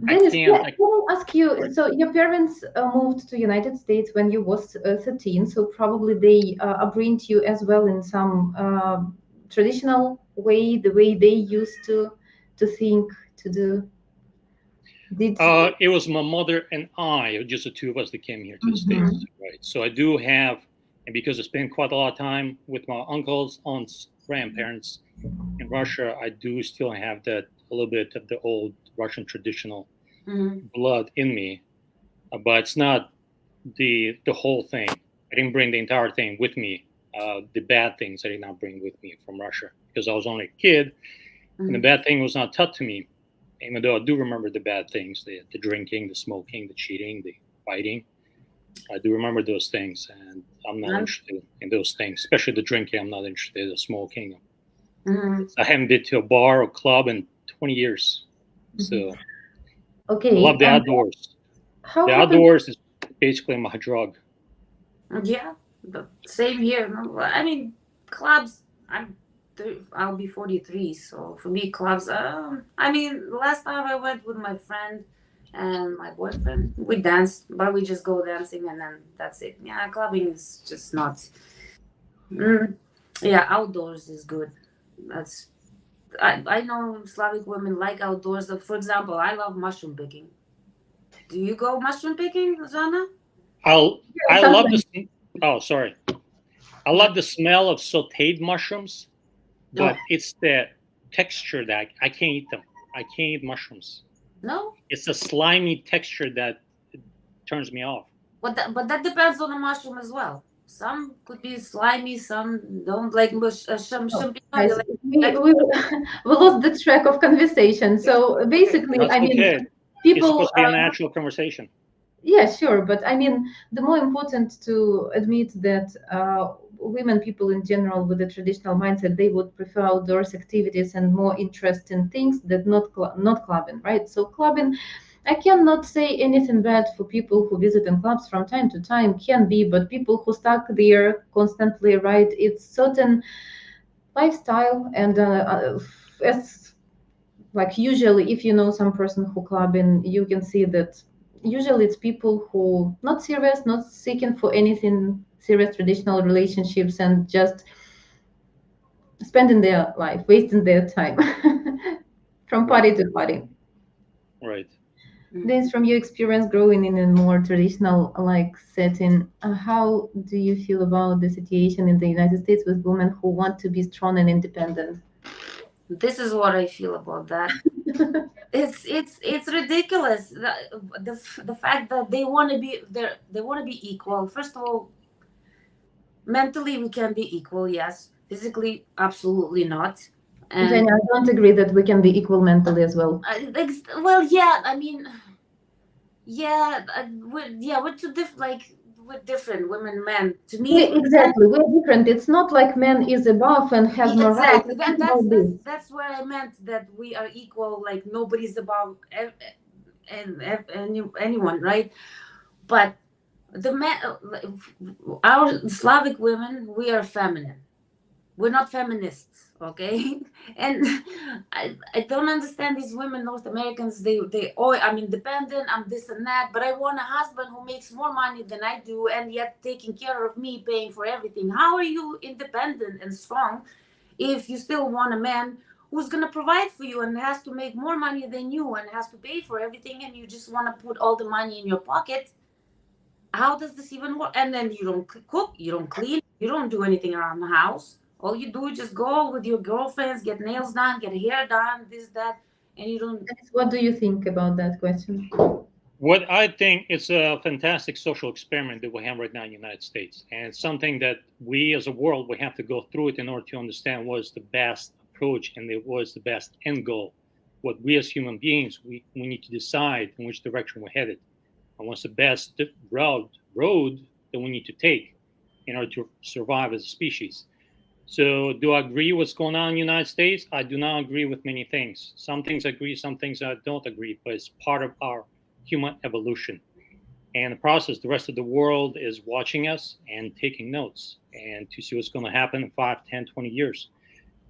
Dennis, can I ask you? So your parents moved to United States when you was 13. So probably they upbringed you as well in some traditional way, the way they used to think, to do. It was my mother and I, just the two of us that came here to the States, right? So I do have, and because I spent quite a lot of time with my uncles, aunts, grandparents in Russia, I do still have that a little bit of the old Russian traditional blood in me, but it's not the whole thing. I didn't bring the entire thing with me. The bad things I did not bring with me from Russia because I was only a kid, and the bad thing was not taught to me. Even though I do remember the bad things, the drinking, the smoking, the cheating, the fighting, I do remember those things, and I'm not interested in those things, especially the drinking. I'm not interested in the smoking. I haven't been to a bar or club in 20 years, so okay. I love the outdoors. The outdoors is basically my drug. Yeah, the same here. No? I mean, clubs. I'll be 43, so for me, clubs. I mean, last time I went with my friend and my boyfriend, we danced, but we just go dancing and then that's it. Yeah, clubbing is just not. Yeah, outdoors is good. I know Slavic women like outdoors. For example, I love mushroom picking. Do you go mushroom picking, Zana? I love the. Oh, sorry. I love the smell of sautéed mushrooms. But it's the texture that I can't eat them. I can't eat mushrooms. No? It's the slimy texture that turns me off. But that depends on the mushroom as well. Some could be slimy, some don't like some guys, we lost the track of conversation. So basically, That's I mean, okay. people. It's supposed to be a natural conversation. Yeah, sure, but I mean, the more important to admit that women, people in general with a traditional mindset, they would prefer outdoors activities and more interest in things that not clubbing, right? So clubbing, I cannot say anything bad for people who visit in clubs from time to time, can be, but people who stuck there constantly, right? It's certain lifestyle, and as like usually, if you know some person who clubbing, you can see that usually it's people who not serious, not seeking for anything serious traditional relationships, and just spending their life, wasting their time from party to party. Right. Then, from your experience growing in a more traditional like setting, how do you feel about the situation in the United States with women who want to be strong and independent? This is what I feel about that. It's ridiculous. The fact that they want to be equal. First of all, mentally we can be equal, yes. Physically, absolutely not. And Jenny, I don't agree that we can be equal mentally as well. well, yeah, I mean, yeah, we're two different. Like we're different, women, men. To me, Exactly, we're different. It's not like man is above and has more rights. exactly. It's That, not about this. that's where I meant that we are equal. Like nobody's above anyone, right? But the men, our Slavic women, we are feminine. We're not feminists, okay? And I don't understand these women, North Americans. They oh, I'm independent, I'm this and that, but I want a husband who makes more money than I do, and yet taking care of me, paying for everything. How are you independent and strong if you still want a man who's gonna provide for you and has to make more money than you and has to pay for everything, and you just want to put all the money in your pocket? How does this even work? And then you don't cook, you don't clean, you don't do anything around the house. All you do is just go with your girlfriends, get nails done, get hair done, this, that, and you don't. What do you think about that question? What I think it's a fantastic social experiment that we have right now in the United States, and it's something that we as a world we have to go through it in order to understand what's the best approach and what is the best end goal. What we as human beings we need to decide in which direction we're headed, and what's the best road that we need to take in order to survive as a species. So, do I agree what's going on in the United States? I do not agree with many things. Some things I agree, some things I don't agree, but it's part of our human evolution. And the process, the rest of the world is watching us and taking notes and to see what's going to happen in 5, 10, 20 years.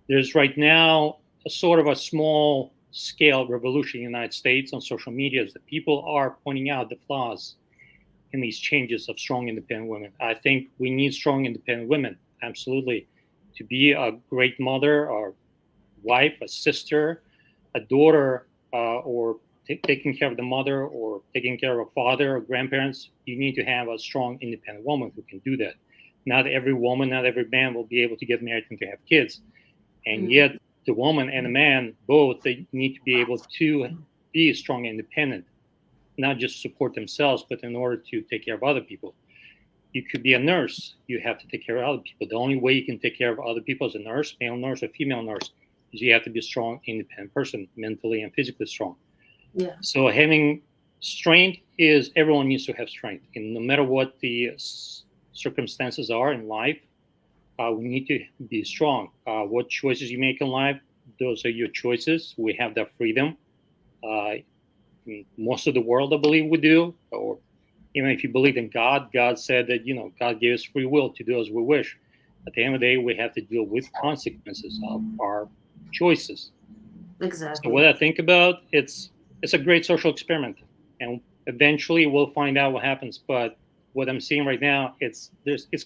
There's right now a sort of a small scale revolution in the United States on social media that people are pointing out the flaws in these changes of strong, independent women. I think we need strong, independent women, absolutely, to be a great mother or wife, a sister, a daughter, or taking care of the mother or taking care of a father or grandparents. You need to have a strong, independent woman who can do that. Not every woman, not every man will be able to get married and to have kids. And yet the woman and the man, both, they need to be able to be strong and independent, not just support themselves, but in order to take care of other people. You could be a nurse. You have to take care of other people. The only way you can take care of other people as a nurse, male nurse or female nurse, is you have to be a strong, independent person, mentally and physically strong. Yeah. So having strength is everyone needs to have strength. And no matter what the circumstances are in life, we need to be strong. What choices you make in life, those are your choices. We have that freedom. Most of the world, I believe, we do. Or even if you believe in God, God said that, God gave us free will to do as we wish. At the end of the day, we have to deal with consequences of our choices. Exactly. So what I think about, it's a great social experiment, and eventually we'll find out what happens. But what I'm seeing right now, it's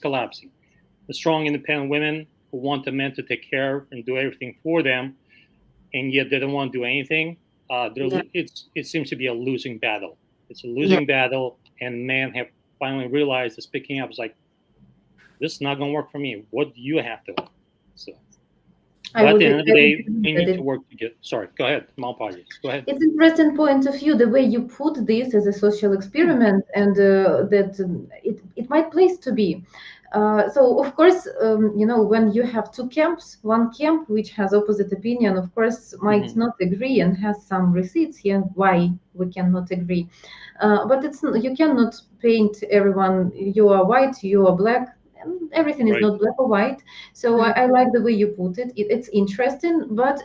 collapsing. The strong, independent women who want the men to take care and do everything for them, and yet they don't want to do anything. It seems to be a losing battle. It's a losing battle, and men have finally realized that speaking up is like, this is not going to work for me. What do you have to? So. But at the end of the day, we need to work together. Sorry, go ahead. My apologies. Go ahead. It's an interesting point of view, the way you put this as a social experiment, and that it might place to be. So, of course, when you have two camps, one camp which has opposite opinion, of course, might not agree and has some receipts here why we cannot agree. But you cannot paint everyone, you are white, you are black. Everything is not black or white. So I like the way you put it. It's interesting, but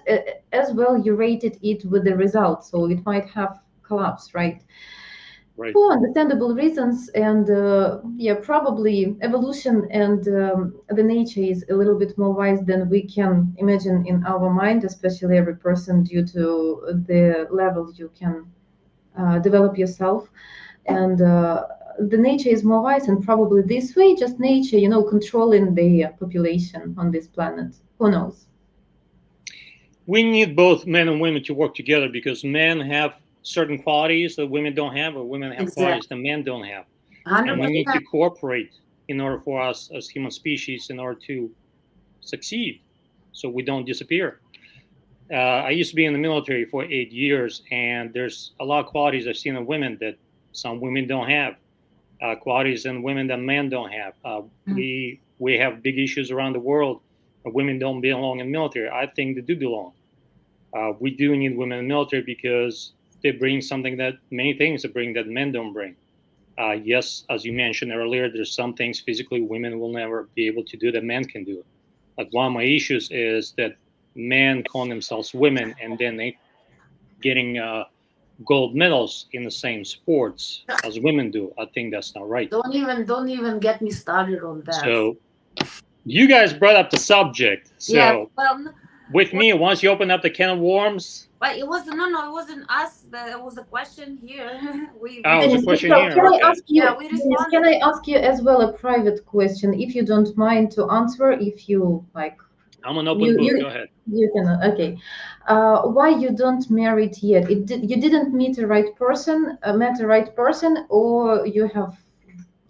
as well you rated it with the results, so it might have collapsed, right? For understandable reasons, and probably evolution and the nature is a little bit more wise than we can imagine in our mind, especially every person, due to the level you can develop yourself. And the nature is more wise, and probably this way, just nature, controlling the population on this planet. Who knows? We need both men and women to work together, because men have certain qualities that women don't have, or women have qualities that men don't have. 100%. And we need to cooperate in order for us as human species, in order to succeed, so we don't disappear. I used to be in the military for 8 years, and there's a lot of qualities I've seen in women that some women don't have. qualities in women that men don't have. We have big issues around the world. Women don't belong in the military. I think they do belong. We do need women in the military because they bring something that many things they bring that men don't bring. Yes, as you mentioned earlier, there's some things physically women will never be able to do that men can do. Like one of my issues is that men call themselves women and then they getting gold medals in the same sports as women do. I think that's not right. Don't even get me started on that. So you guys brought up the subject. So yeah, well, with me, once you open up the can of worms. But it wasn't. No, it wasn't us. It was a question here. It was a question here. Can Okay. I ask you? Yeah, we Dennis, responded. can I ask you as well a private question, if you don't mind to answer? If you like, I'm an open book. Go ahead. You can. Okay. Why you don't married yet? You didn't meet the right person, or you have,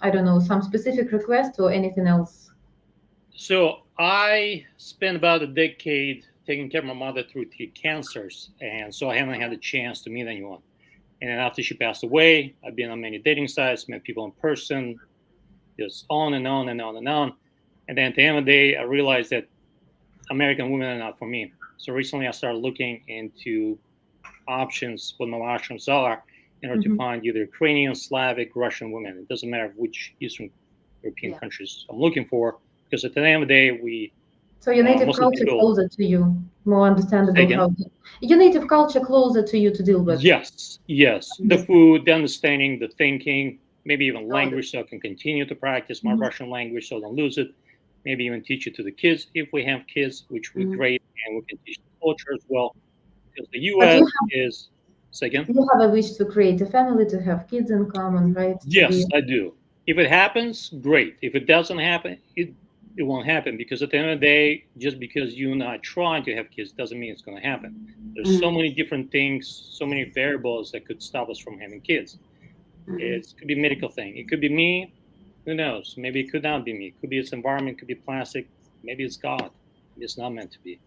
I don't know, some specific request or anything else? So I spent about a decade taking care of my mother through 3 cancers, and so I haven't had a chance to meet anyone. And then after she passed away, I've been on many dating sites, met people in person, just on and on and on and on. And then at the end of the day, I realized that American women are not for me. So recently I started looking into options, what my options are, in order to find either Ukrainian, Slavic, Russian women. It doesn't matter which Eastern European countries I'm looking for, because at the end of the day, So your native culture closer to you, more understandable. Your native culture closer to you to deal with. Yes. The food, the understanding, the thinking, maybe even language, so I can continue to practice my Russian language so I don't lose it. Maybe even teach it to the kids if we have kids, which would be great, and we can teach the culture as well. Because the U.S. is. Second. You have a wish to create a family, to have kids in common, right? Yes, I do. If it happens, great. If it doesn't happen, it won't happen, because at the end of the day, just because you and I are trying to have kids doesn't mean it's going to happen. There's so many different things, so many variables that could stop us from having kids. It could be a medical thing. It could be me. Who knows? Maybe it could not be me. It could be its environment. It could be plastic. Maybe it's God. It's not meant to be.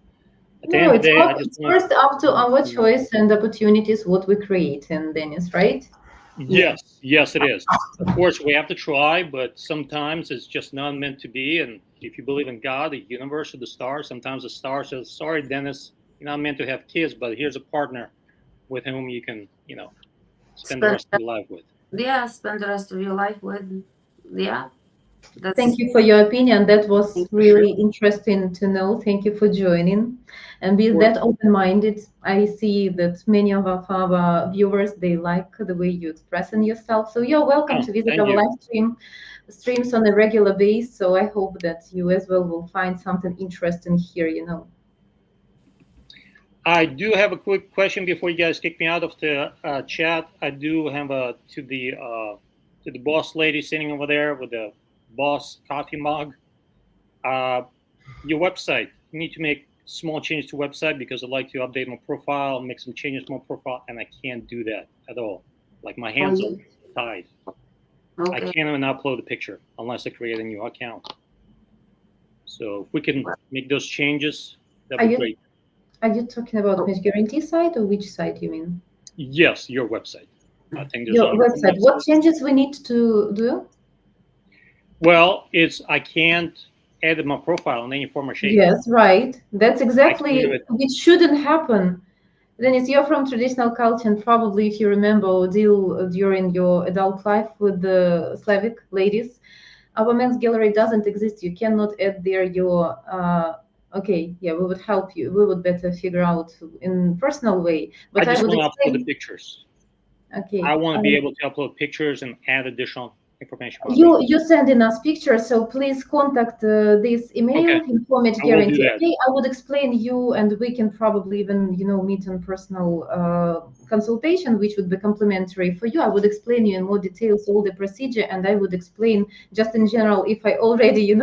At the end of the day, it's first up to our choice and opportunities what we create, and Dennis, right? Yes, it is. Of course, we have to try, but sometimes it's just not meant to be. And if you believe in God, the universe, or the stars, sometimes the star says, "Sorry, Dennis, you're not meant to have kids, but here's a partner with whom you can, spend the rest of your life with." Yeah, spend the rest of your life with. Yeah. Thank you for your opinion. That was really interesting to know. Thank you for joining. And with that open-minded, I see that many of our viewers, they like the way you expressing yourself. So you're welcome to visit our live streams on a regular basis. So I hope that you as well will find something interesting here, I do have a quick question before you guys kick me out of the chat. I do have to the boss lady sitting over there with the boss coffee mug. Your website, you need to make small changes to website, because I'd like to update my profile, make some changes to my profile, and I can't do that at all. Like, my hands are tied. I can't even upload a picture unless I create a new account. So if we can make those changes, that'd be great. Are you talking about Match Guarantee site, or which site you mean? Yes, your website. I think there's your website. What changes we need to do? Well, I can't edit my profile in any form or shape. Yes, right. That's exactly it shouldn't happen. Dennis, you're from traditional culture, and probably, if you remember, deal during your adult life with the Slavic ladies. Our men's gallery doesn't exist. You cannot add there your. Okay, yeah, we would help you. We would better figure out in personal way. But I just want to upload the pictures. Okay. I want to be able to upload pictures and add additional information. You sending us pictures, so please contact this email, Match Guarantee. Okay, I would explain you, and we can probably even meet on personal consultation, which would be complimentary for you. I would explain you in more details all the procedure, and I would explain just in general, if I already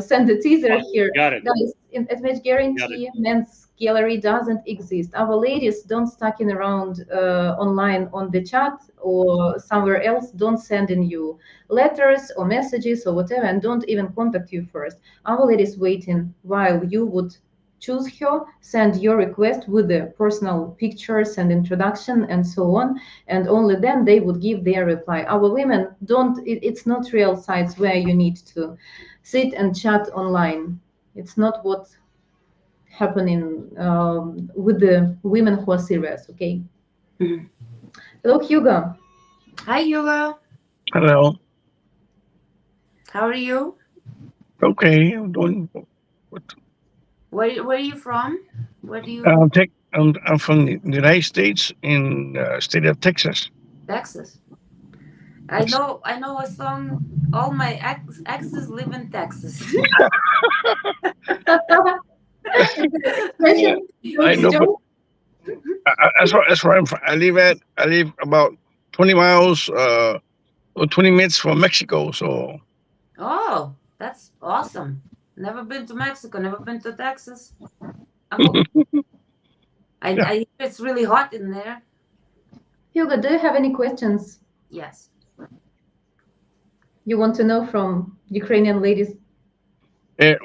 send a teaser here. Got it. Guys, at Match Guarantee, men's gallery doesn't exist. Our ladies don't stalking around online on the chat or somewhere else, don't send in you letters or messages or whatever, and don't even contact you first. Our ladies waiting while you would choose her, send your request with the personal pictures and introduction and so on, and only then they would give their reply. Our women don't, it's not real sites where you need to sit and chat online. It's not what's happening with the women who are serious, okay? Mhm. Hello, Hugo. Hi, Hugo. Hello. How are you? Okay, I'm doing. What? Where are you from? Where do you? I'm from the United States in state of Texas. Texas. I know a song. All my exes live in Texas. Yeah, I know, but Joe? that's where I'm from. I live about 20 miles, or 20 minutes from Mexico. So Oh, that's awesome. Never been to Mexico. Never been to Texas. I'm okay. yeah, I hear it's really hot in there. Hugo, do you have any questions Yes. you want to know from Ukrainian ladies?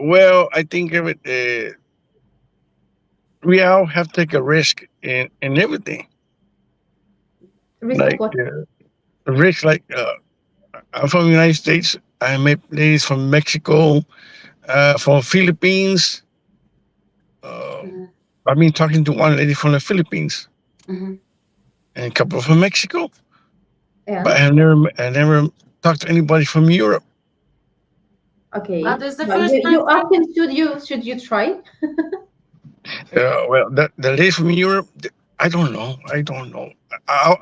well, I think we all have to take a risk in everything. Risk of Like what? risk, like I'm from the United States. I met ladies from Mexico, from Philippines. Uh, Hmm. I've been talking to one lady from the Philippines Hmm. and a couple from Mexico, but And I never talked to anybody from Europe. Well, okay, this is the well, first time you for asking should you try? Well, the lady from Europe, I don't know. I don't know.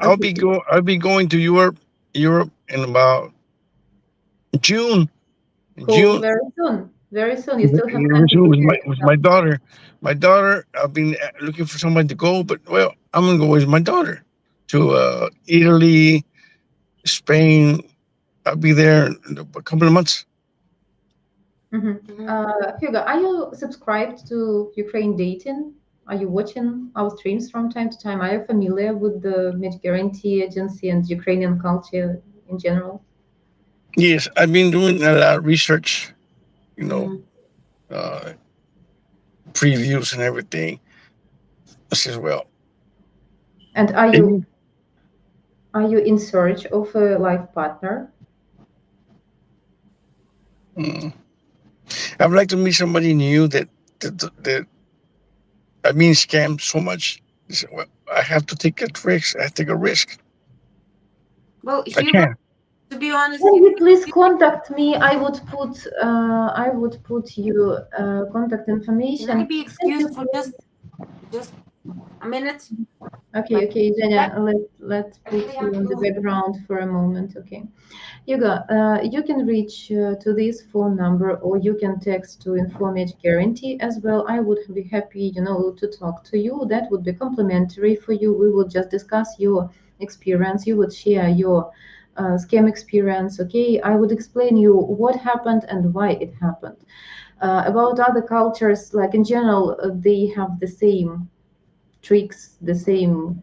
Okay, I'll be going to Europe in about June. cool. June, Very soon. Very soon. You still have time very to soon prepare with yourself. my daughter. My daughter, I've been looking for somebody to go, but well, I'm gonna go with my daughter to Italy, Spain. I'll be there in a couple of months. Hmm. Mhm. Hugo, are you subscribed to Ukraine Dating? Are you watching our streams from time to time? Are you familiar with the Match Guarantee Agency and Ukrainian culture in general? Yes, I've been doing a lot of research, you know, Mhm. uh, previews and everything as well. And And, are you in search of a life partner? mm, I would like to meet somebody new that I've been scammed so much. Well, I have to take a risk. I have to take a risk. Well, I Hugo, can. to be honest, Can you please contact me? I would put you contact can I information. be Can you excused for please? just a minute? Okay, Like okay, Zhenya, that? let's I put really you have to on the go. background for a moment. Okay, Hugo, you can reach to this phone number or you can text to Informate Guarantee as well. I would be happy, to talk to you. That would be complimentary for you. We would just discuss your experience. You would share your scam experience. Okay, I would explain you what happened and why it happened. About other cultures, like in general, they have the same tricks, the same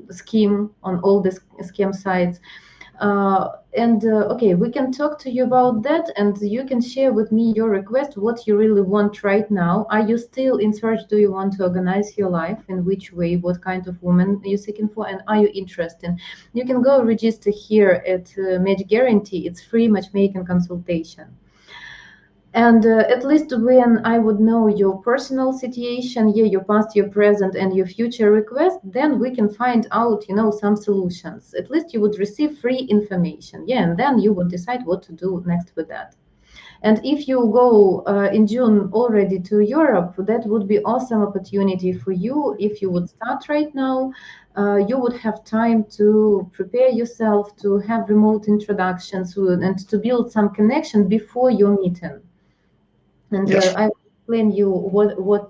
scheme on all the scam sites. And okay, we can talk to you about that, and you can share with me your request, what you really want right now. Are you still in search? Do you want to organize your life? In which way? What kind of woman are you seeking for? And are you interested? You can go register here at Match Guarantee. It's free matchmaking consultation. And at least when I would know your personal situation, yeah, your past, your present, and your future request, then we can find out, some solutions. At least you would receive free information, yeah, and then you would decide what to do next with that. And if you go in June already to Europe, that would be awesome opportunity for you. If you would start right now, you would have time to prepare yourself, to have remote introductions, and to build some connection before your meeting. And Yes. I will explain you what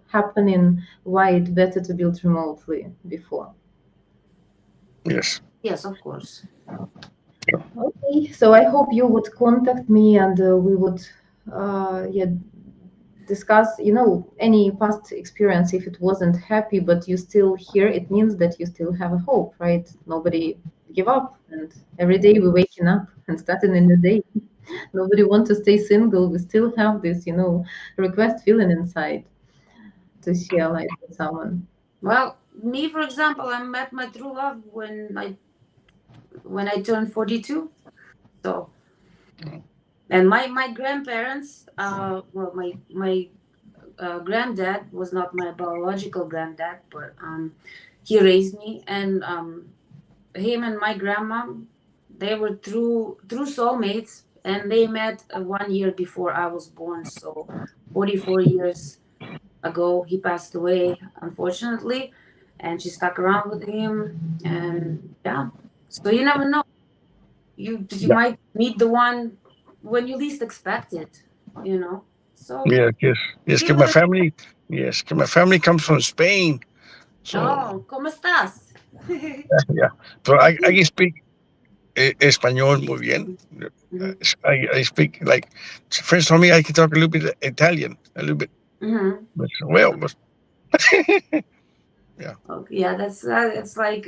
happening, why it's better to build remotely before. Yes. Yes, of course. Okay, so I hope you would contact me and we would yeah, discuss, any past experience. If it wasn't happy, but you still here, it means that you still have a hope, right? Nobody give up, and every day we're waking up and starting a new day. Nobody wants to stay single. We still have this, request feeling inside. to share life with someone? Well, me, for example, I met my true love when I turned 42. So, and my grandparents, well, my granddad was not my biological granddad, but he raised me, and him and my grandma, they were true soulmates, and they met 1 year before I was born. So, 44 years ago, he passed away, unfortunately, and she stuck around with him, and yeah. So you never know. You Yeah. might meet the one when you least expect it, you know. So Yes, yes, yes. give 'Cause it my a family, yes, 'cause my family comes from Spain, so oh, ¿cómo estás? yeah. So I can speak español muy bien. Mhm, I speak like friends told me I can talk a little bit Italian, a little bit. mhm. But, well, but yeah, Okay, yeah, that's it's like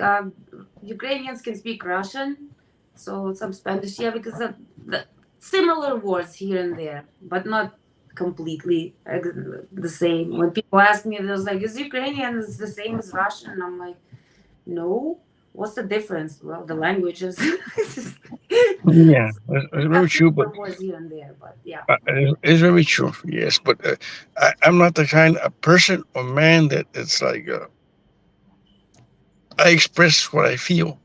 Ukrainians can speak Russian, so some Spanish, yeah, because the similar words here and there, but not completely the same. When people ask me, there's like, is Ukrainian is the same as Russian? And I'm like, no. What's the difference? Well, the languages. It's just, yeah, it's got very true. But similar words here and there, but yeah. it's very true. Yes, but I'm not the kind of person or man that it's like I express what I feel.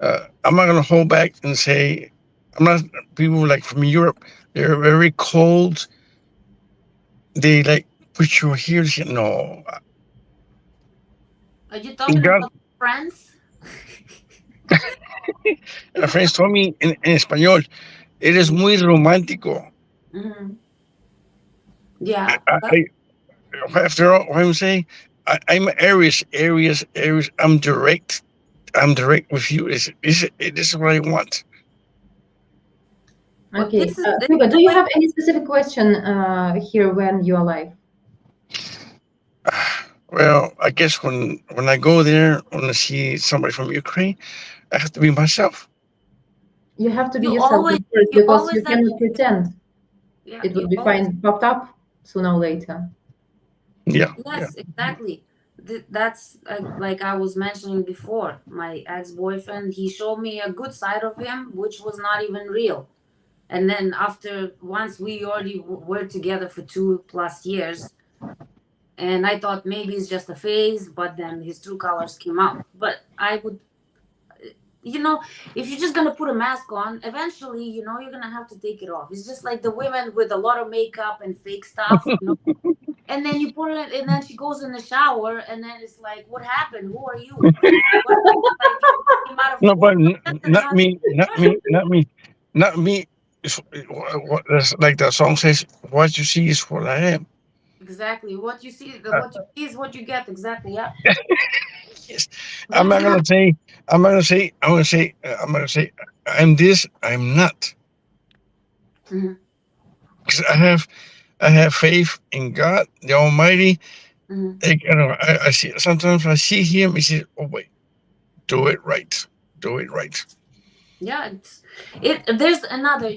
I'm not gonna hold back and say I'm not people like from Europe. They're very cold. They like put you here. No, Are you talking God, about friends? friends told me in español. Eres muy romántico. Hmm. Yeah. I after all, what I'm saying, I'm Aries, Aries, Aries. I'm direct. I'm direct with you. This is what I want. Well, Okay, this is Hugo, do the you way. have any specific question here when you're alive? Well, I guess when I go there, when I see somebody from Ukraine, I have to be myself. You have to be You yourself always at first you because always you have cannot pretend. yeah, It you would be always fine popped up sooner or later. Yeah, yeah, yes, exactly. That's like I was mentioning before. My ex-boyfriend, he showed me a good side of him, which was not even real. And then after once we already were together for 2+ years, and I thought maybe it's just a phase, but then his true colors came out. But I would, you know, if you're just gonna put a mask on, eventually, you're gonna have to take it off. It's just like the women with a lot of makeup and fake stuff, and then you put it, and then she goes in the shower, and then it's like, what happened? Who are you? What, like, you came out of no, but closet and not not me, not me, not me, not me. That's like that song says, "What you see is what I am." exactly what you see. Uh, What you see is what you get. Exactly. Yeah. yes, I'm There's not not. gonna say. I'm not gonna say. I'm gonna say. I'm gonna say. I'm this. I'm not. Mhm, Because I have faith in God, the Almighty. mhm. Like, I see. Sometimes I see Him. He says, "Oh wait, do it right. Do it right." Yeah, there's another,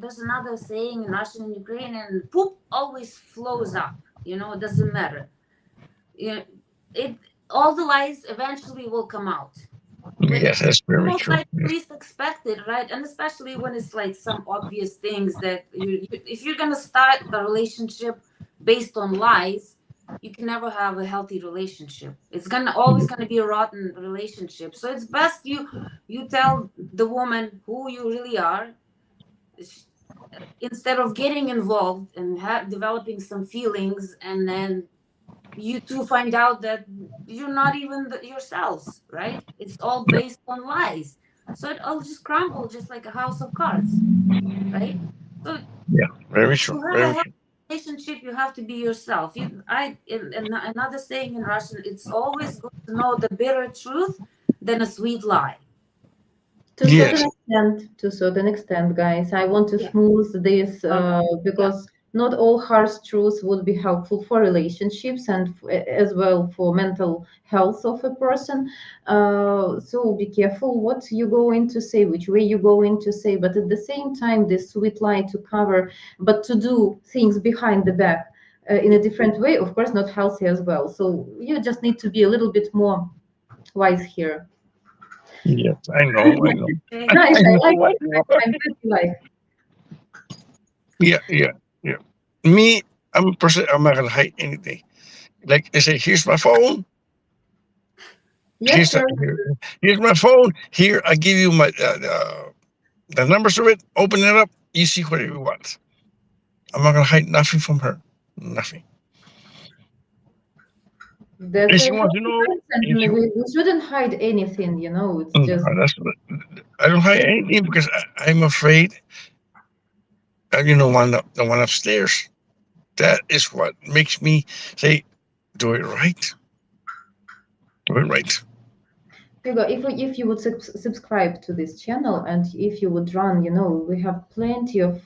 there's another saying in Russian and Ukrainian, poop always flows up, it doesn't matter. You it all the lies eventually will come out. When Yes, that's you very most true. likely least expect it, right? And especially when it's like some obvious things that if you're gonna start a relationship based on lies, you can never have a healthy relationship. It's gonna always gonna be a rotten relationship. So it's best you tell the woman who you really are, instead of getting involved and developing some feelings, and then you two find out that you're not even yourselves, right? It's all Yeah, based on lies. So it all just crumble just like a house of cards, right? So yeah, very true. to have a Very healthy true. relationship, you have to be yourself. Another saying in Russian, it's always good to know the bitter truth than a sweet lie. Yes, To a certain extent, guys, I want to Yeah. smooth this Okay. Yeah. because not all harsh truths would be helpful for relationships and as well for mental health of a person. So be careful what you go in to say, which way you go in to say, but at the same time, this sweet lie to cover, but to do things behind the back. in a different way, of course, not healthy as well. So you just need to be a little bit more wise here. Yes, I know. I know. Nice. I I know. like I it. know. I'm glad you like. Yeah, yeah, yeah. Me, I'm a person. I'm not gonna hide anything. Like I say, here's my phone. Yes, sir. Here's my phone. Here, I give you my the numbers of it. Open it up. You see whatever you want. I'm not gonna hide nothing from her. Nothing. That's If a she wants to healthy know, mindset. if you, We shouldn't hide anything, you know. It's no, just that's I don't hide anything because I'm afraid. The one upstairs. That is what makes me say, do it right. Do it right. Hugo, if you would subscribe to this channel and if you would run, you know, we have plenty of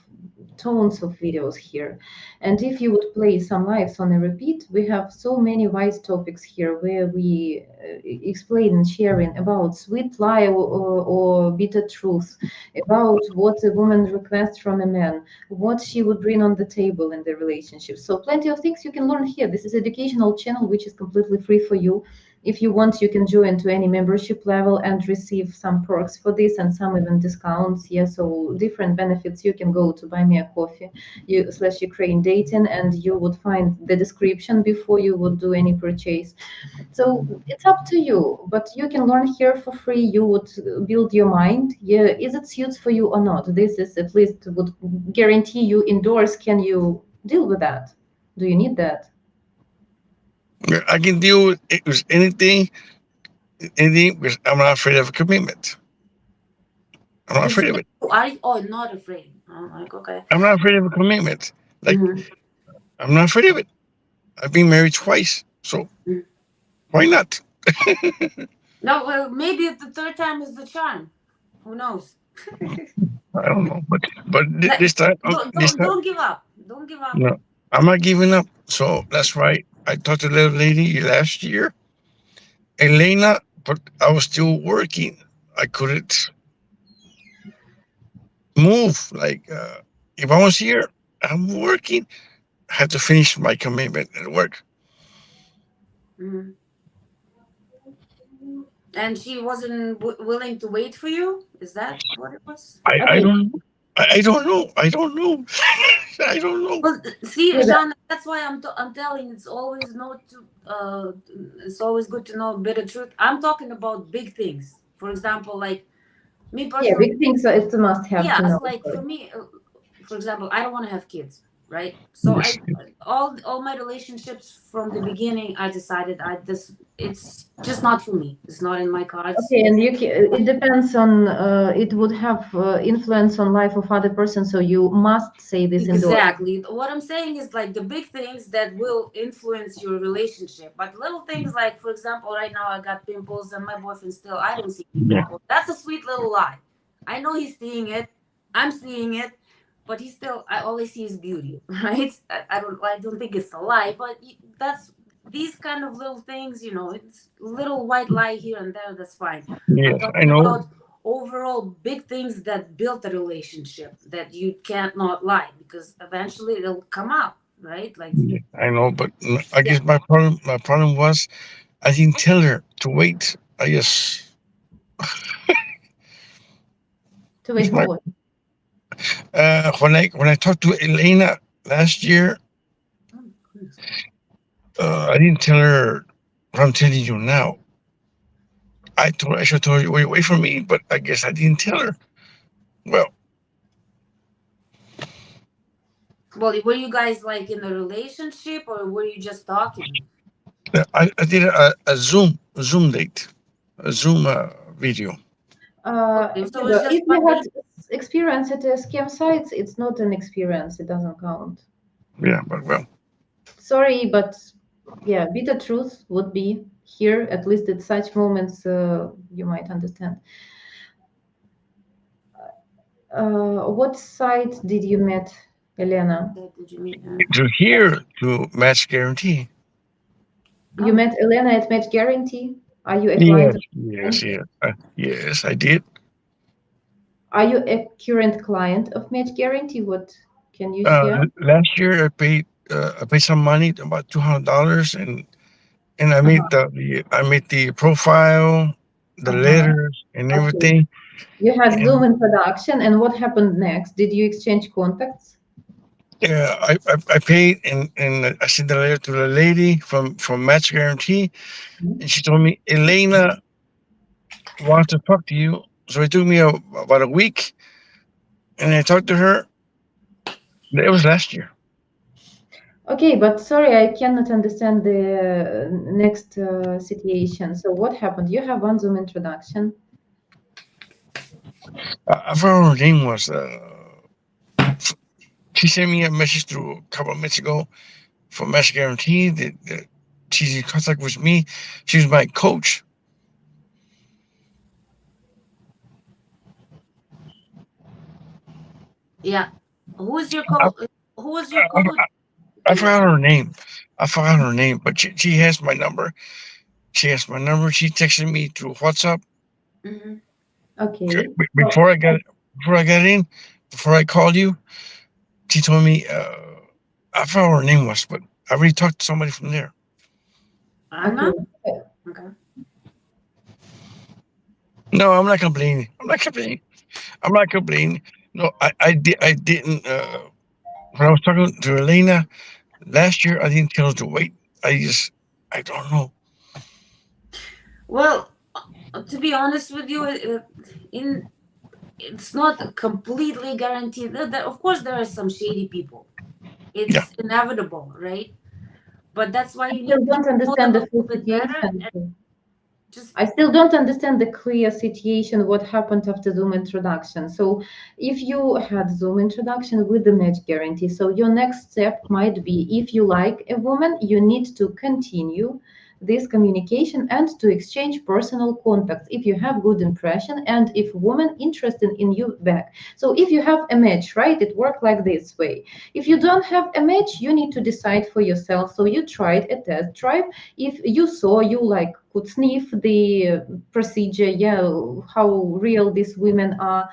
tons of videos here. And if you would play some lives on a repeat, we have so many wise topics here where we explain and sharing about sweet lie or bitter truth, about what a woman requests from a man, what she would bring on the table in the relationship. So plenty of things you can learn here. This is educational channel, which is completely free for you. If you want, you can join to any membership level and receive some perks for this and some even discounts. Yeah, so different benefits. You can go to buy me a coffee / Ukraine dating, and you would find the description before you would do any purchase. So it's up to you, but you can learn here for free. You would build your mind. Yeah, is it suits for you or not? This is at least would guarantee you indoors. Can you deal with that? Do you need that? I can deal with anything because I'm not afraid of a commitment. I'm not afraid of it. Are you? Oh, not afraid. I'm like, okay. I'm not afraid of a commitment. Like Mhm. I'm not afraid of it. I've been married twice, so Mhm. why not? No, well, maybe the third time is the charm. Who knows? I don't know, but Like, this time, don't give up. Don't give up. no, I'm not giving up. So that's right. I talked to the little lady last year, Elena, but I was still working. I couldn't move. Like if I was here, I'm working. I had to finish my commitment at work. Mhm. And she wasn't willing to wait for you. Is that what it was? I Okay. don't I don't know. I don't know. I don't know. Well, see, Yeah, Jean, that's why I'm telling. It's always not to. It's always good to know a bit of truth. I'm talking about big things. For example, like me yeah, personally. big things are it's a must have Yeah, to know. it's like for me, for example, I don't want to have kids, right? So Yes. I all my relationships from the beginning, I decided it's just not for me. It's not in my cards. Okay, and it depends on it would have influence on life of other person, so you must say this indoors. Exactly. What I'm saying is like the big things that will influence your relationship, but little things like, for example, right now I got pimples and my boyfriend still, I don't see any Yeah. pimples. That's a sweet little lie. I know he's seeing it. I'm seeing it, but he still, I always see his beauty, right? I don't think it's a lie, but that's these kind of little things, it's little white lie here and there. That's fine. I'm Yes, I talking know. about overall big things that build a relationship that you can't not lie because eventually it'll come out, right? Like, Yeah, I know, but I yeah. guess my problem was I didn't tell her to wait. I just To it's wait for my what? when I talked to Elena last year, Oh, goodness. I didn't tell her what I'm telling you now. I should have told you wait for me, but I guess I didn't tell her. Well, Well, were you guys like in a relationship or were you just talking? I did a Zoom date, a Zoom video. Okay, so it's just If one you had day. experience at a scam sites, it's not an experience. It doesn't count. Yeah, but well, Sorry, but yeah, bitter truth would be here. At least at such moments, you might understand. What site did you met, Elena? Did you meet? to here to match guarantee. You Oh, met Elena at Match Guarantee. Are you a Yes, client of yes, mine? yes, yes. I did. Are you a current client of Match Guarantee? What can you share? Last year I paid I paid some money, about $200, and I made the profile, the letters, and Okay. everything. You had And Zoom introduction, and what happened next? Did you exchange contacts? yeah, I paid, and I sent the letter to the lady from Match Guarantee, and she told me Elena wants to talk to you. So it took me about a week, and I talked to her. It was last year. Okay, but sorry, I cannot understand the next situation. So what happened? You have one Zoom introduction. I forgot her name was. She sent me a message through a couple of minutes ago from Match Guarantee that she's in contact with me. She's my coach. Yeah. Who is your I, coach? Who was your coach? I forgot her name. I forgot her name, but she has my number. She has my number. She texted me through WhatsApp. Mm-hmm. Okay. Before I got in, before I called you, she told me I forgot what her name was, but I already talked to somebody from there. Anna? Okay. Okay. No, I'm not complaining. No, I didn't. When I was talking to Elena last year, I didn't tell her to wait. I don't know. Well, to be honest with you, it's not completely guaranteed. Of course, there are some shady people. Yeah. It's inevitable, right? But that's why I you need still to don't know them understand a the full little bit better and situation. just I still don't understand the clear situation, what happened after Zoom introduction. So if you had Zoom introduction with the match guarantee, so your next step might be, if you like a woman, you need to continue this communication and to exchange personal contacts if you have good impression and if woman interested in you back. So if you have a match, right, it worked like this way. If you don't have a match, you need to decide for yourself. So you tried a test drive. If you saw you like could sniff the procedure, yeah, how real these women are.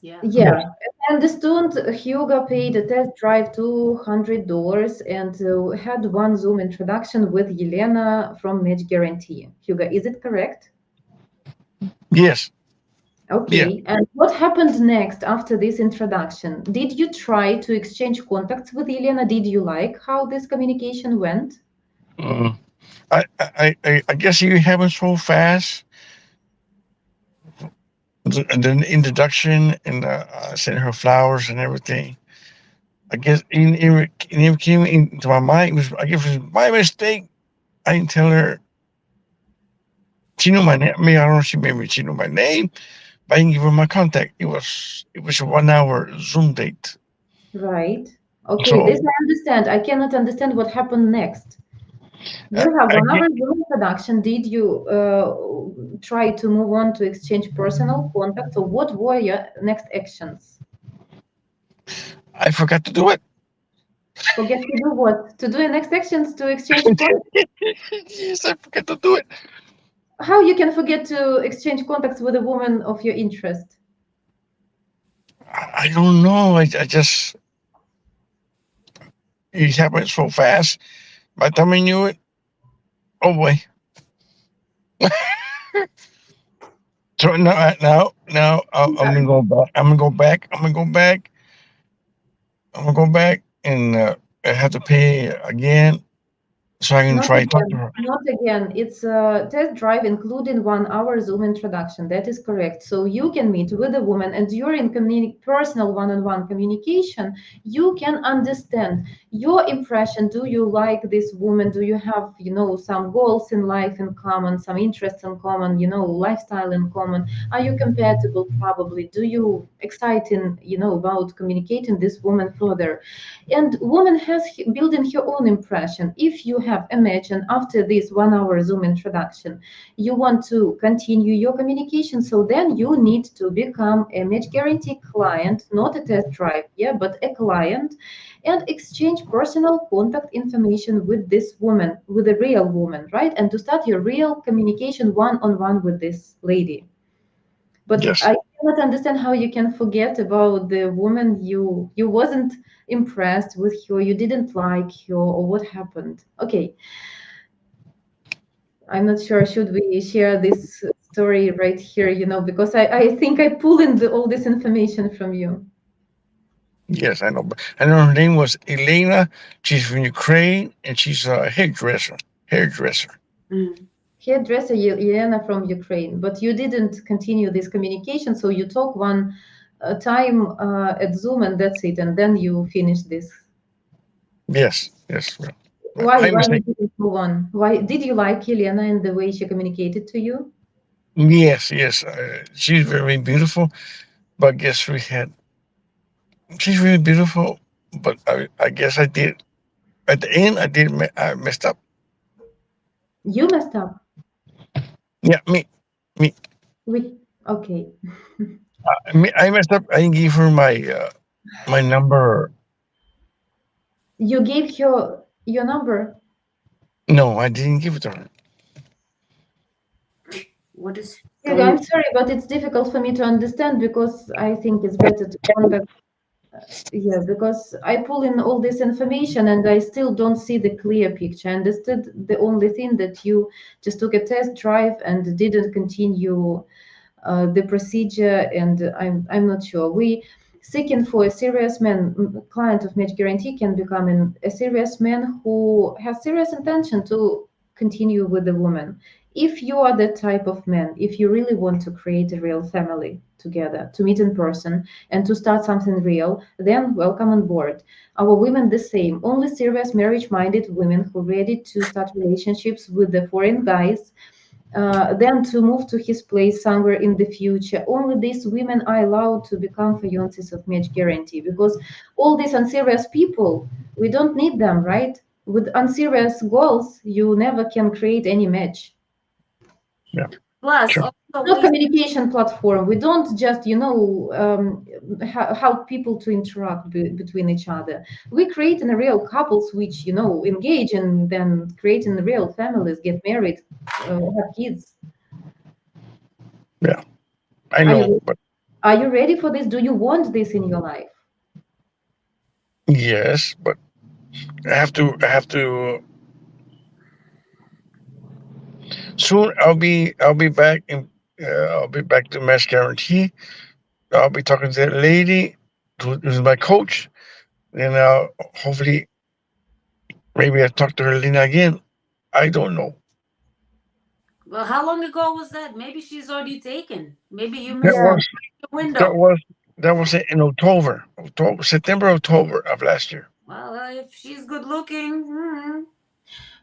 yeah. Yeah, I understood Hugo paid a test drive $200 and had one Zoom introduction with Yelena from Match Guarantee. Hugo, is it correct? Yes. Yeah. Okay, and what happened next after this introduction? Did you try to exchange contacts with Yelena? Did you like how this communication went? Mm. I guess you happened so fast. The introduction and I sent her flowers and everything. I guess it came into my mind. I guess it was my mistake. I didn't tell her. She knew my name. I mean, I don't know. Maybe she knew my name, but I didn't give her my contact. It was a 1 hour Zoom date. Right. Okay, this So I understand. I cannot understand what happened next. I, You have I one get, hour Zoom introduction. Did you try to move on to exchange personal contacts? So what were your next actions? I forgot to do it. Forget to do what? To do your next actions to exchange contacts? Yes, I forgot to do it. How you can forget to exchange contacts with a woman of your interest? I don't know. I just it happened so fast. By the time I knew it, oh boy. So now I'm gonna go back. I'm gonna go back, and I have to pay again so I can Not try to talk to again, her. not again. It's a test drive including 1 hour Zoom introduction. That is correct. So you can meet with a woman and during personal one-on-one communication, you can understand your impression. Do you like this woman? Do you have, some goals in life in common, some interests in common, lifestyle in common? Are you compatible? Probably. Do you exciting, about communicating this woman further? And woman has building her own impression. If you have a match and after this 1 hour Zoom introduction you want to continue your communication, so then you need to become a match guarantee client, not a test drive, yeah, but a client, and exchange personal contact information with this woman, with a real woman, right? And to start your real communication one-on-one with this lady. But Yes. I cannot understand how you can forget about the woman you wasn't impressed with her, you didn't like her, or what happened. Okay, I'm not sure should we share this story right here, because I think I pull in all this information from you. Yes, I know. But I know her name was Elena. She's from Ukraine, and she's a hairdresser. Hairdresser. Mm. Hairdresser Elena from Ukraine, but you didn't continue this communication, so you talk one time at Zoom and that's it, and then you finish this. Yes, yes. Well, Why? my Why mistake. you didn't move on? Why did you like Elena and the way she communicated to you? Yes, yes. She's very beautiful, but guess we had. She's really beautiful, but I guess I did. At the end, I messed up. You messed up. Yeah, me. Okay. I messed up. I didn't give her my number. You gave her your number. No, I didn't give it to her. What is Hugo, I'm going? sorry, but it's difficult for me to understand because I think it's better to come back. Yeah, because I pull in all this information and I still don't see the clear picture. I understood the only thing that you just took a test drive and didn't continue the procedure, and I'm not sure. We seeking for a serious man. Client of Match Guarantee can become a serious man who has serious intention to continue with the woman. If you are that type of man, if you really want to create a real family together, to meet in person and to start something real, then welcome on board. Our women the same, only serious marriage-minded women who ready to start relationships with the foreign guys, then to move to his place somewhere in the future. Only these women are allowed to become fiancés of Match Guarantee, because all these unserious people, we don't need them, right? With unserious goals, you never can create any match. Yeah, Plus, sure. also Not we communication platform. We don't just, help people to interact between each other. We create in real couples which, engage and then creating real families, get married, have kids. Yeah, I Are know, you but are you ready for this? Do you want this in your life? yes, but I have to. I have to. Soon, I'll be back in. I'll be back to Mass Guarantee. I'll be talking to that lady who's my coach. And hopefully, maybe I talk to her Lena again. I don't know. Well, how long ago was that? Maybe she's already taken. Maybe you That missed Yeah. was the that window. was that was in October, September, October of last year. Well, if she's good looking,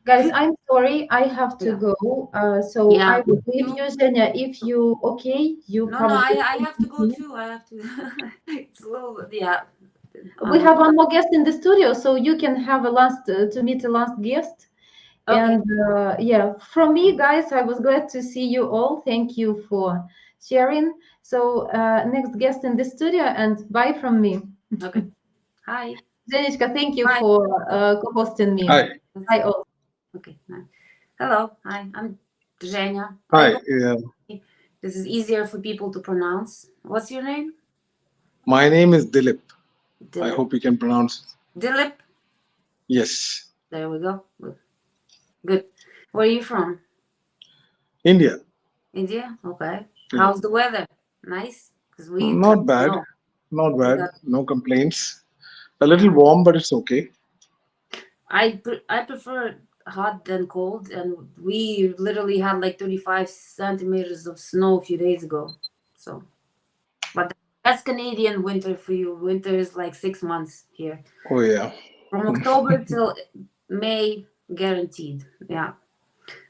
Guys, I'm sorry, I have to yeah, go. So I yeah. will leave You? you, Zhenya. If you okay, you No, no. probably I have to go too. I have to. It's a little, yeah. we have one more guest in the studio, so you can have a last to meet a last guest. Okay. And yeah, from me, guys, I was glad to see you all. Thank you for sharing. So next guest in the studio, and bye from me. Okay. Hi. Zenichka, thank you Hi. for co-hosting me. Hi. Hi all. Okay. Nice. Hello. Hi. I'm Zhenya. I Hi. go. This is easier for people to pronounce. What's your name? My name is Dilip. I Dilip. hope you can pronounce it. Dilip. Yes. There we go. Good. Where are you from? India. India. Okay. Yeah. How's the weather? Nice. Because we got Not bad. snow. Not We bad. got. No complaints. A little warm, but it's okay. I prefer hot than cold, and we literally had like 35 centimeters of snow a few days ago. So, but that's Canadian winter for you. Winter is like 6 months here, Oh, yeah. from October till May, guaranteed. Yeah.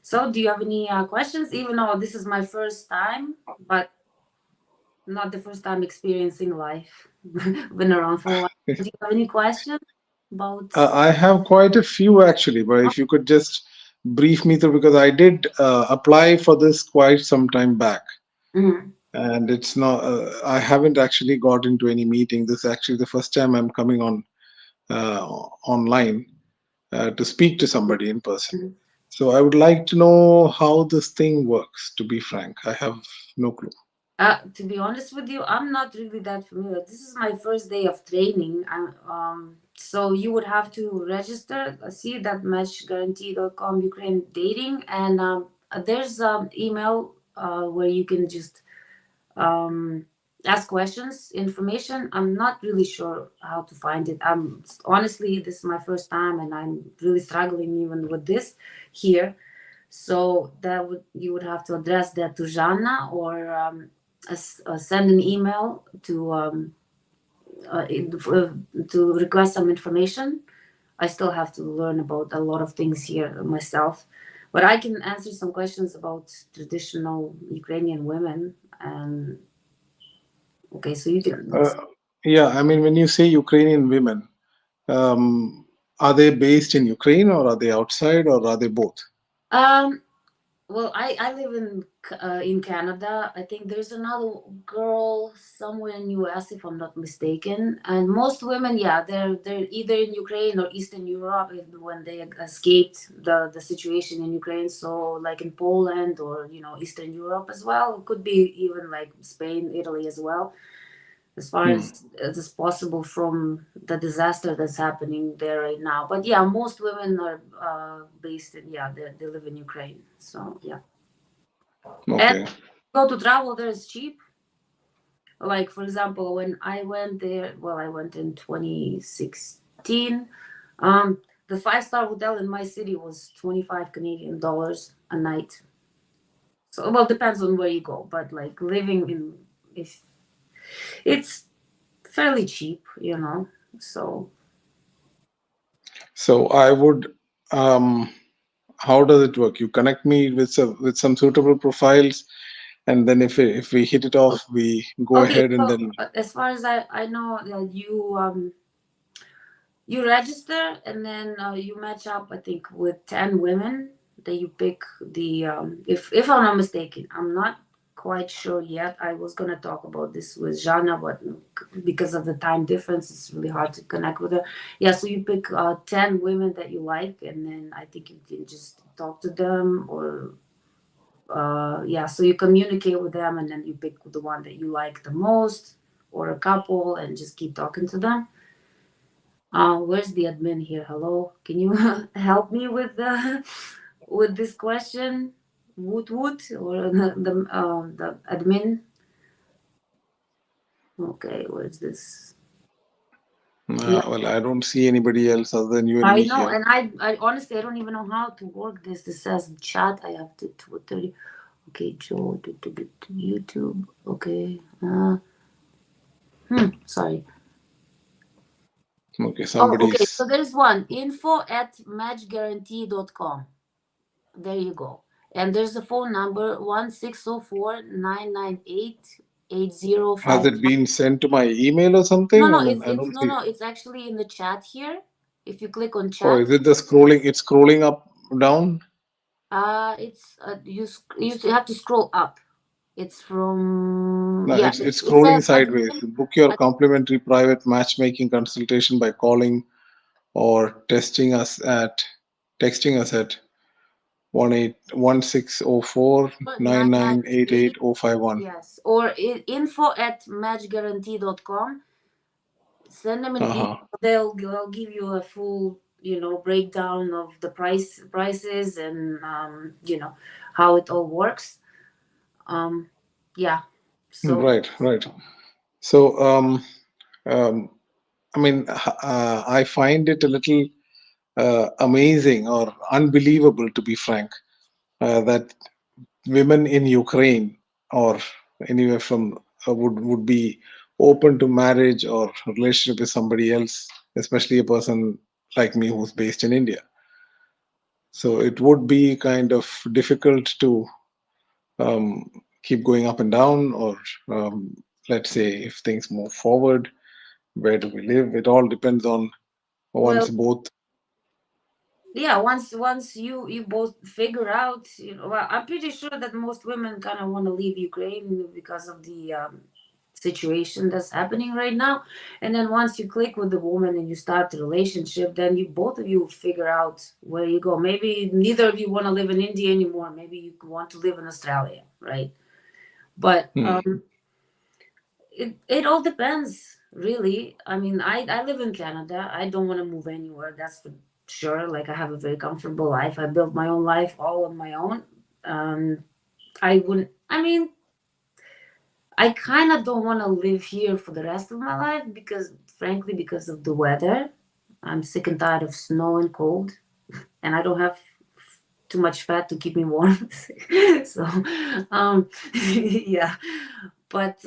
So, do you have any questions? Even though this is my first time, but not the first time experiencing life. Been around for a while. Do you have any questions about? I have quite a few actually, but if you could just brief me through, because I did apply for this quite some time back. Mhm. And it's not, I haven't actually got into any meeting. This is actually the first time I'm coming on online to speak to somebody in person. Mhm. So I would like to know how this thing works, to be frank. I have no clue. To be honest with you, I'm not really that familiar. This is my first day of training. So you would have to register. See that matchguarantee.com Ukraine dating, and there's an email where you can just ask questions, information. I'm not really sure how to find it. Honestly, this is my first time, and I'm really struggling even with this here. So you would have to address that to Jana, or send an email to to request some information. I still have to learn about a lot of things here myself, but I can answer some questions about traditional Ukrainian women. And okay, so you can. Yeah, I mean, when you say Ukrainian women, are they based in Ukraine or are they outside or are they both? Well, I live in Canada. I think there's another girl somewhere in US, if I'm not mistaken. And most women, yeah, they're either in Ukraine or Eastern Europe when they escaped the situation in Ukraine. So like in Poland or Eastern Europe as well. It could be even like Spain, Italy as well, as far as possible from the disaster that's happening there right now. But yeah, most women are based in, they live in Ukraine. So yeah. And Okay. go to travel there is cheap. Like for example, when I went there, well, I went in 2016. The 5-star hotel in my city was 25 Canadian dollars a night. So well, depends on where you go, but like living in, if it's fairly cheap. So I would, how does it work? You connect me with some suitable profiles, and then if we hit it off, we go Okay, ahead and so then. as far as I know, you register, and then you match up, I think, with 10 women that you pick. The if I'm not mistaken, I'm not quite sure yet. I was gonna talk about this with Jana, but because of the time difference, it's really hard to connect with her. Yeah, so you pick 10 women that you like, and then I think you can just talk to them, or so you communicate with them, and then you pick the one that you like the most, or a couple, and just keep talking to them. Where's the admin here? Hello, can you help me with with this question? Woot woot, or the admin? Okay, where's this? Yeah, Well, I don't see anybody else other than you and I me know, here. and I honestly I don't even know how to work this. This says chat. I have to 30. Okay, Joe, YouTube. Okay. Sorry. Okay, Oh, okay. somebody's. So there's one, info@matchguarantee.com. There you go. And there's a phone number, 1604-998-8051. Has it been sent to my email or No, something? I no, mean, it's I it's don't no, see. no, it's actually in the chat here. If you click on Oh, chat, is it the scrolling? It's scrolling up, down? it's you have to scroll up. It's from, No, yeah, it's it scrolling says sideways. admin. Book your complimentary private matchmaking consultation by calling or texting us at 1604-9988051. 998, yes, or info@matchguarantee.com. Send them an email. Uh-huh. They'll give you a full breakdown of the prices, and how it all works. Yeah. So Right, right. So, I mean, I find it a little amazing or unbelievable, to be frank, that women in Ukraine or anywhere from would be open to marriage or relationship with somebody else, especially a person like me who's based in India. So it would be kind of difficult to um, keep going up and down, or let's say if things move forward, where do we live? It all depends on well, once both. yeah. Once you both figure out, well, I'm pretty sure that most women kind of want to leave Ukraine because of the situation that's happening right now. And then once you click with the woman and you start the relationship, then you both of you figure out where you go. Maybe neither of you want to live in India anymore. Maybe you want to live in Australia, right? But it all depends, really. I mean, I live in Canada. I don't want to move anywhere, that's for sure. Like, I have a very comfortable life. I built my own life all on my own. I wouldn't, I mean, I kind of don't want to live here for the rest of my life because, frankly, because of the weather. I'm sick and tired of snow and cold, and I don't have too much fat to keep me warm. So, yeah. But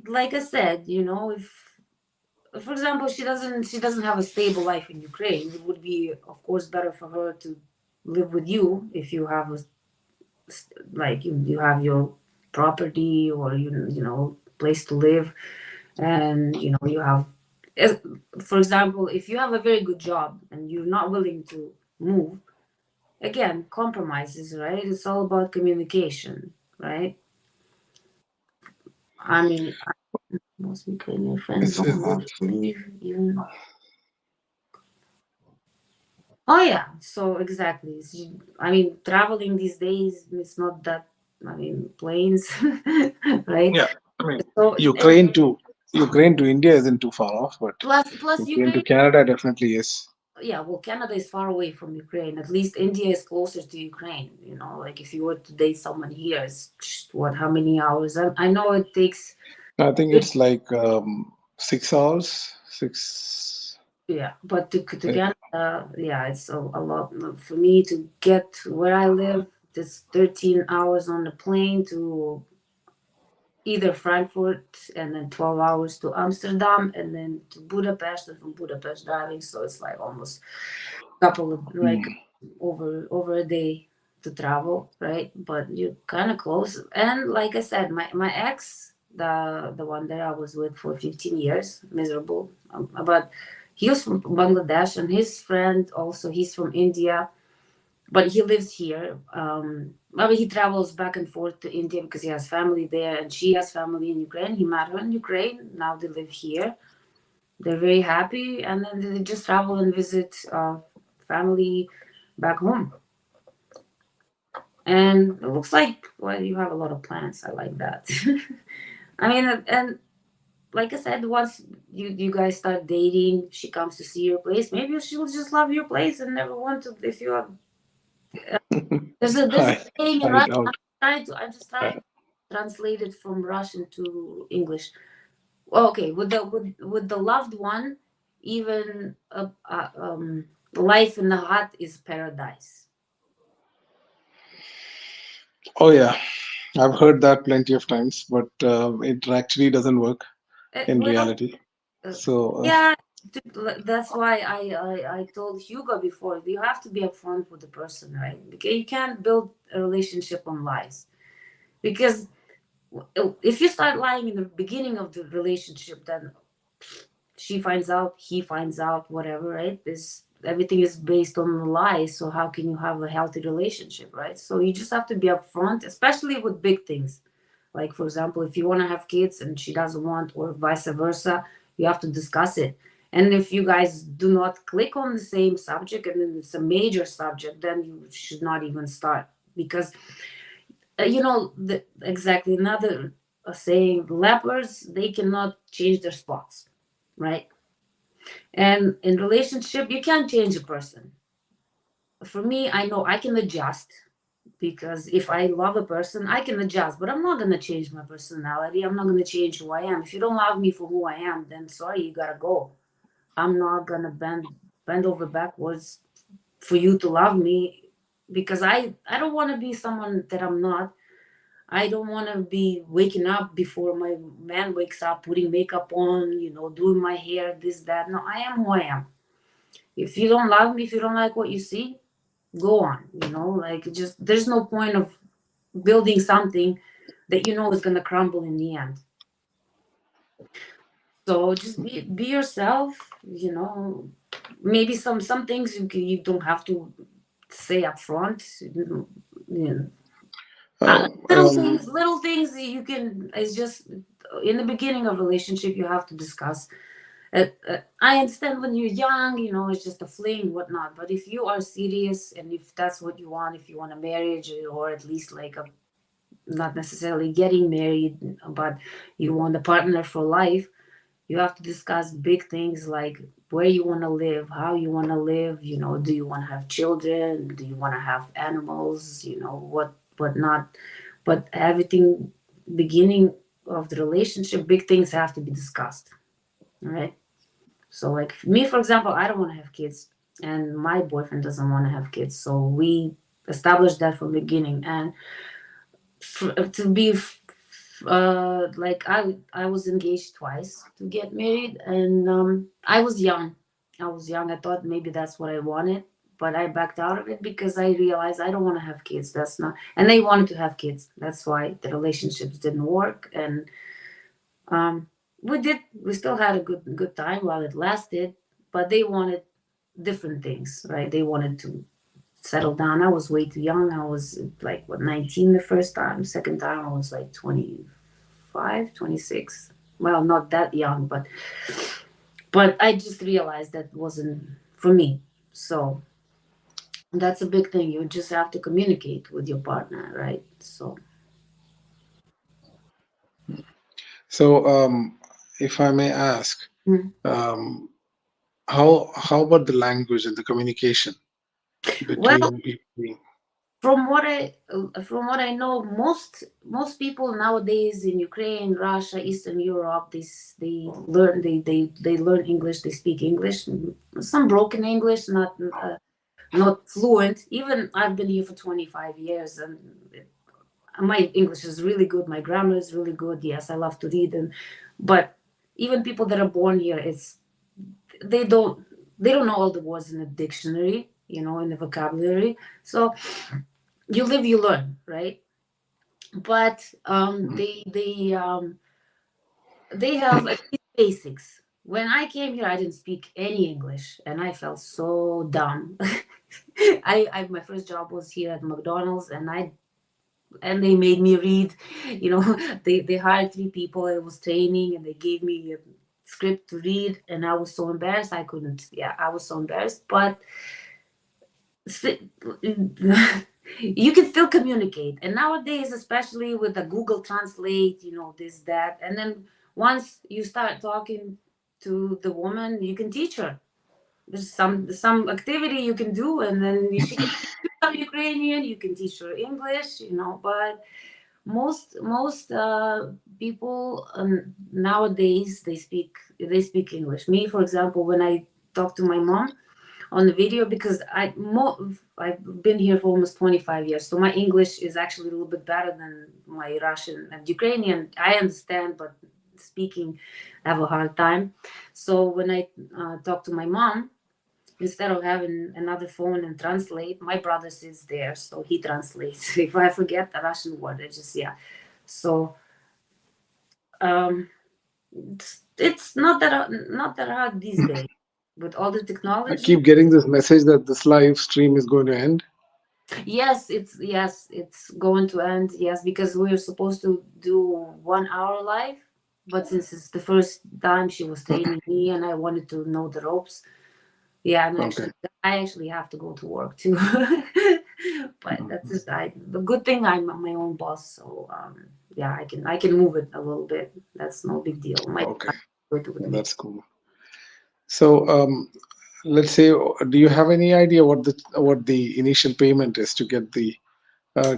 like I said, you know, if, for example, she doesn't have a stable life in Ukraine, it would be, of course, better for her to live with you if you have a, like, you have your property, or you know, place to live, and you know, you have, for example, if you have a very good job and you're not willing to move, again, compromises, right? It's all about communication, right? I mean, most Ukrainian friends It's, don't want to leave even. Oh yeah, so exactly. I mean, traveling these days, it's not that. I mean, planes, right? yeah. I mean, So Ukraine to India isn't too far off, but plus Ukraine to Ukraine. Canada definitely is. Yeah, well, Canada is far away from Ukraine. At least India is closer to Ukraine. You know, like if you were to date someone here, it's what? How many hours? I know it takes. I think it's like 6 hours. Six. Yeah, but to Canada, yeah, it's a lot. For me to get to where I live, it's 13 hours on the plane to either Frankfurt, and then 12 hours to Amsterdam, and then to Budapest, and from Budapest driving. So it's like almost a couple of, like, over a day to travel, right? But you're kind of close. And like I said, my ex, the one that I was with for 15 years, miserable, but he was from Bangladesh, and his friend also, he's from India, but he lives here. Well, he travels back and forth to India because he has family there, and she has family in Ukraine. He met her in Ukraine. Now they live here. They're very happy, and then they just travel and visit family back home. And it looks like, well, you have a lot of plans. I like that. I mean, and like I said, once you guys start dating, she comes to see your place. Maybe she'll just love your place and never want to. If you have, there's a saying in I Russian. doubt. I'm just trying to translate it from Russian to English. Well, okay, with the loved one, even life in the hut is paradise. Oh yeah, I've heard that plenty of times, but it actually doesn't work in Well, reality. So yeah, that's why I told Hugo before, you have to be upfront with the person, right? Because you can't build a relationship on lies. Because if you start lying in the beginning of the relationship, then she finds out, he finds out, whatever, right? Everything is based on lies. So how can you have a healthy relationship, right? So you just have to be upfront, especially with big things. Like, for example, if you want to have kids and she doesn't want, or vice versa, you have to discuss it. And if you guys do not click on the same subject, and then it's a major subject, then you should not even start. Because, you know, exactly another saying, lepers, they cannot change their spots, right? And in relationship, you can't change a person. For me, I know I can adjust, because if I love a person, I can adjust, but I'm not going to change my personality. I'm not going to change who I am. If you don't love me for who I am, then sorry, you got to go. I'm not going to bend over backwards for you to love me, because I don't want to be someone that I'm not. I don't want to be waking up before my man wakes up, putting makeup on, you know, doing my hair, this, that. No, I am who I am. If you don't love me, if you don't like what you see, go on, you know, like, just, there's no point of building something that you know is going to crumble in the end. So just be yourself, you know. Maybe some things you don't have to say up front, you know. Little things that you can, it's just in the beginning of a relationship, you have to discuss. I understand when you're young, it's just a fling, whatnot. But if you are serious and if that's what you want, if you want a marriage or at least like not necessarily getting married, but you want a partner for life, you have to discuss big things like where you want to live, how you want to live, do you want to have children? Do you want to have animals? What not. But everything, beginning of the relationship, big things have to be discussed. All right. So like me, for example, I don't want to have kids and my boyfriend doesn't want to have kids. So we established that from the beginning. And to be like I was engaged twice to get married, and I was young. I thought maybe that's what I wanted, but I backed out of it because I realized I don't want to have kids. That's not, and they wanted to have kids. That's why the relationships didn't work. And we still had a good time while it lasted, but they wanted different things, right? They wanted to settle down. I was way too young. I was like 19 the first time. Second time I was like 25, 26. Well, not that young, but I just realized that wasn't for me. So that's a big thing. You just have to communicate with your partner, right? So, if I may ask, how about the language and the communication between people? From what I know, most people nowadays in Ukraine, Russia, Eastern Europe, they learn English. They speak English. Some broken English, not fluent. Even I've been here for 25 years, and my English is really good. My grammar is really good. Yes, I love to read, but even people that are born here, they don't know all the words in the dictionary, in the vocabulary. So you live, you learn, right? But they have at least basics. When I came here, I didn't speak any English, and I felt so dumb. My first job was here at McDonald's, and they made me read. They hired 3 people. It was training, and they gave me a script to read, and I was so embarrassed. I couldn't. Yeah, I was so embarrassed, but you can still communicate. And nowadays, especially with the Google Translate, this, that, and then once you start talking to the woman, you can teach her. There's some activity you can do, and then she can teach you some Ukrainian, you can teach her English, but most people nowadays they speak English. Me, for example, when I talk to my mom on the video, because I've been here for almost 25 years, so my English is actually a little bit better than my Russian and Ukrainian. I understand, but speaking, I have a hard time. So when I talk to my mom, instead of having another phone and translate, my brother sits there, so he translates. If I forget the Russian word, So it's not that hard these days with all the technology. I keep getting this message that this live stream is going to end. Yes, it's going to end. Yes, because we were supposed to do 1 hour live, but since it's the first time she was training me and I wanted to know the ropes, yeah, and I actually have to go to work too. But that's just the good thing. I'm my own boss, so yeah, I can move it a little bit. That's no big deal. That's cool. So let's say, do you have any idea what the initial payment is to get the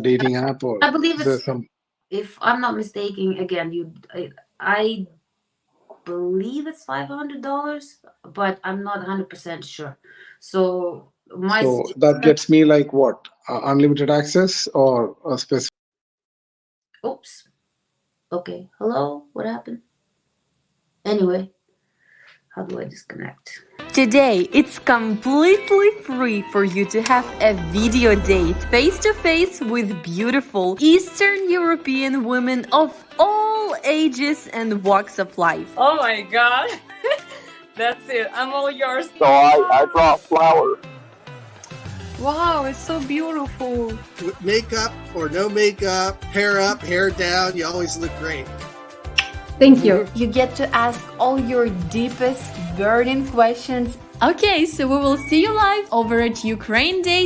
dating app? Or I believe it's if I'm not mistaken. Again, I believe it's $500, but I'm not 100% sure. So that gets me like what? Unlimited access or a specific? Oops. Okay. Hello. What happened? Anyway, how do I disconnect? Today, it's completely free for you to have a video date face-to-face with beautiful Eastern European women of all ages and walks of life. Oh my God. That's it. I'm all yours. So I brought flowers. Wow, it's so beautiful. With makeup or no makeup, hair up, hair down, you always look great. Thank you. You get to ask all your deepest burning questions. Okay, so we will see you live over at Ukraine Date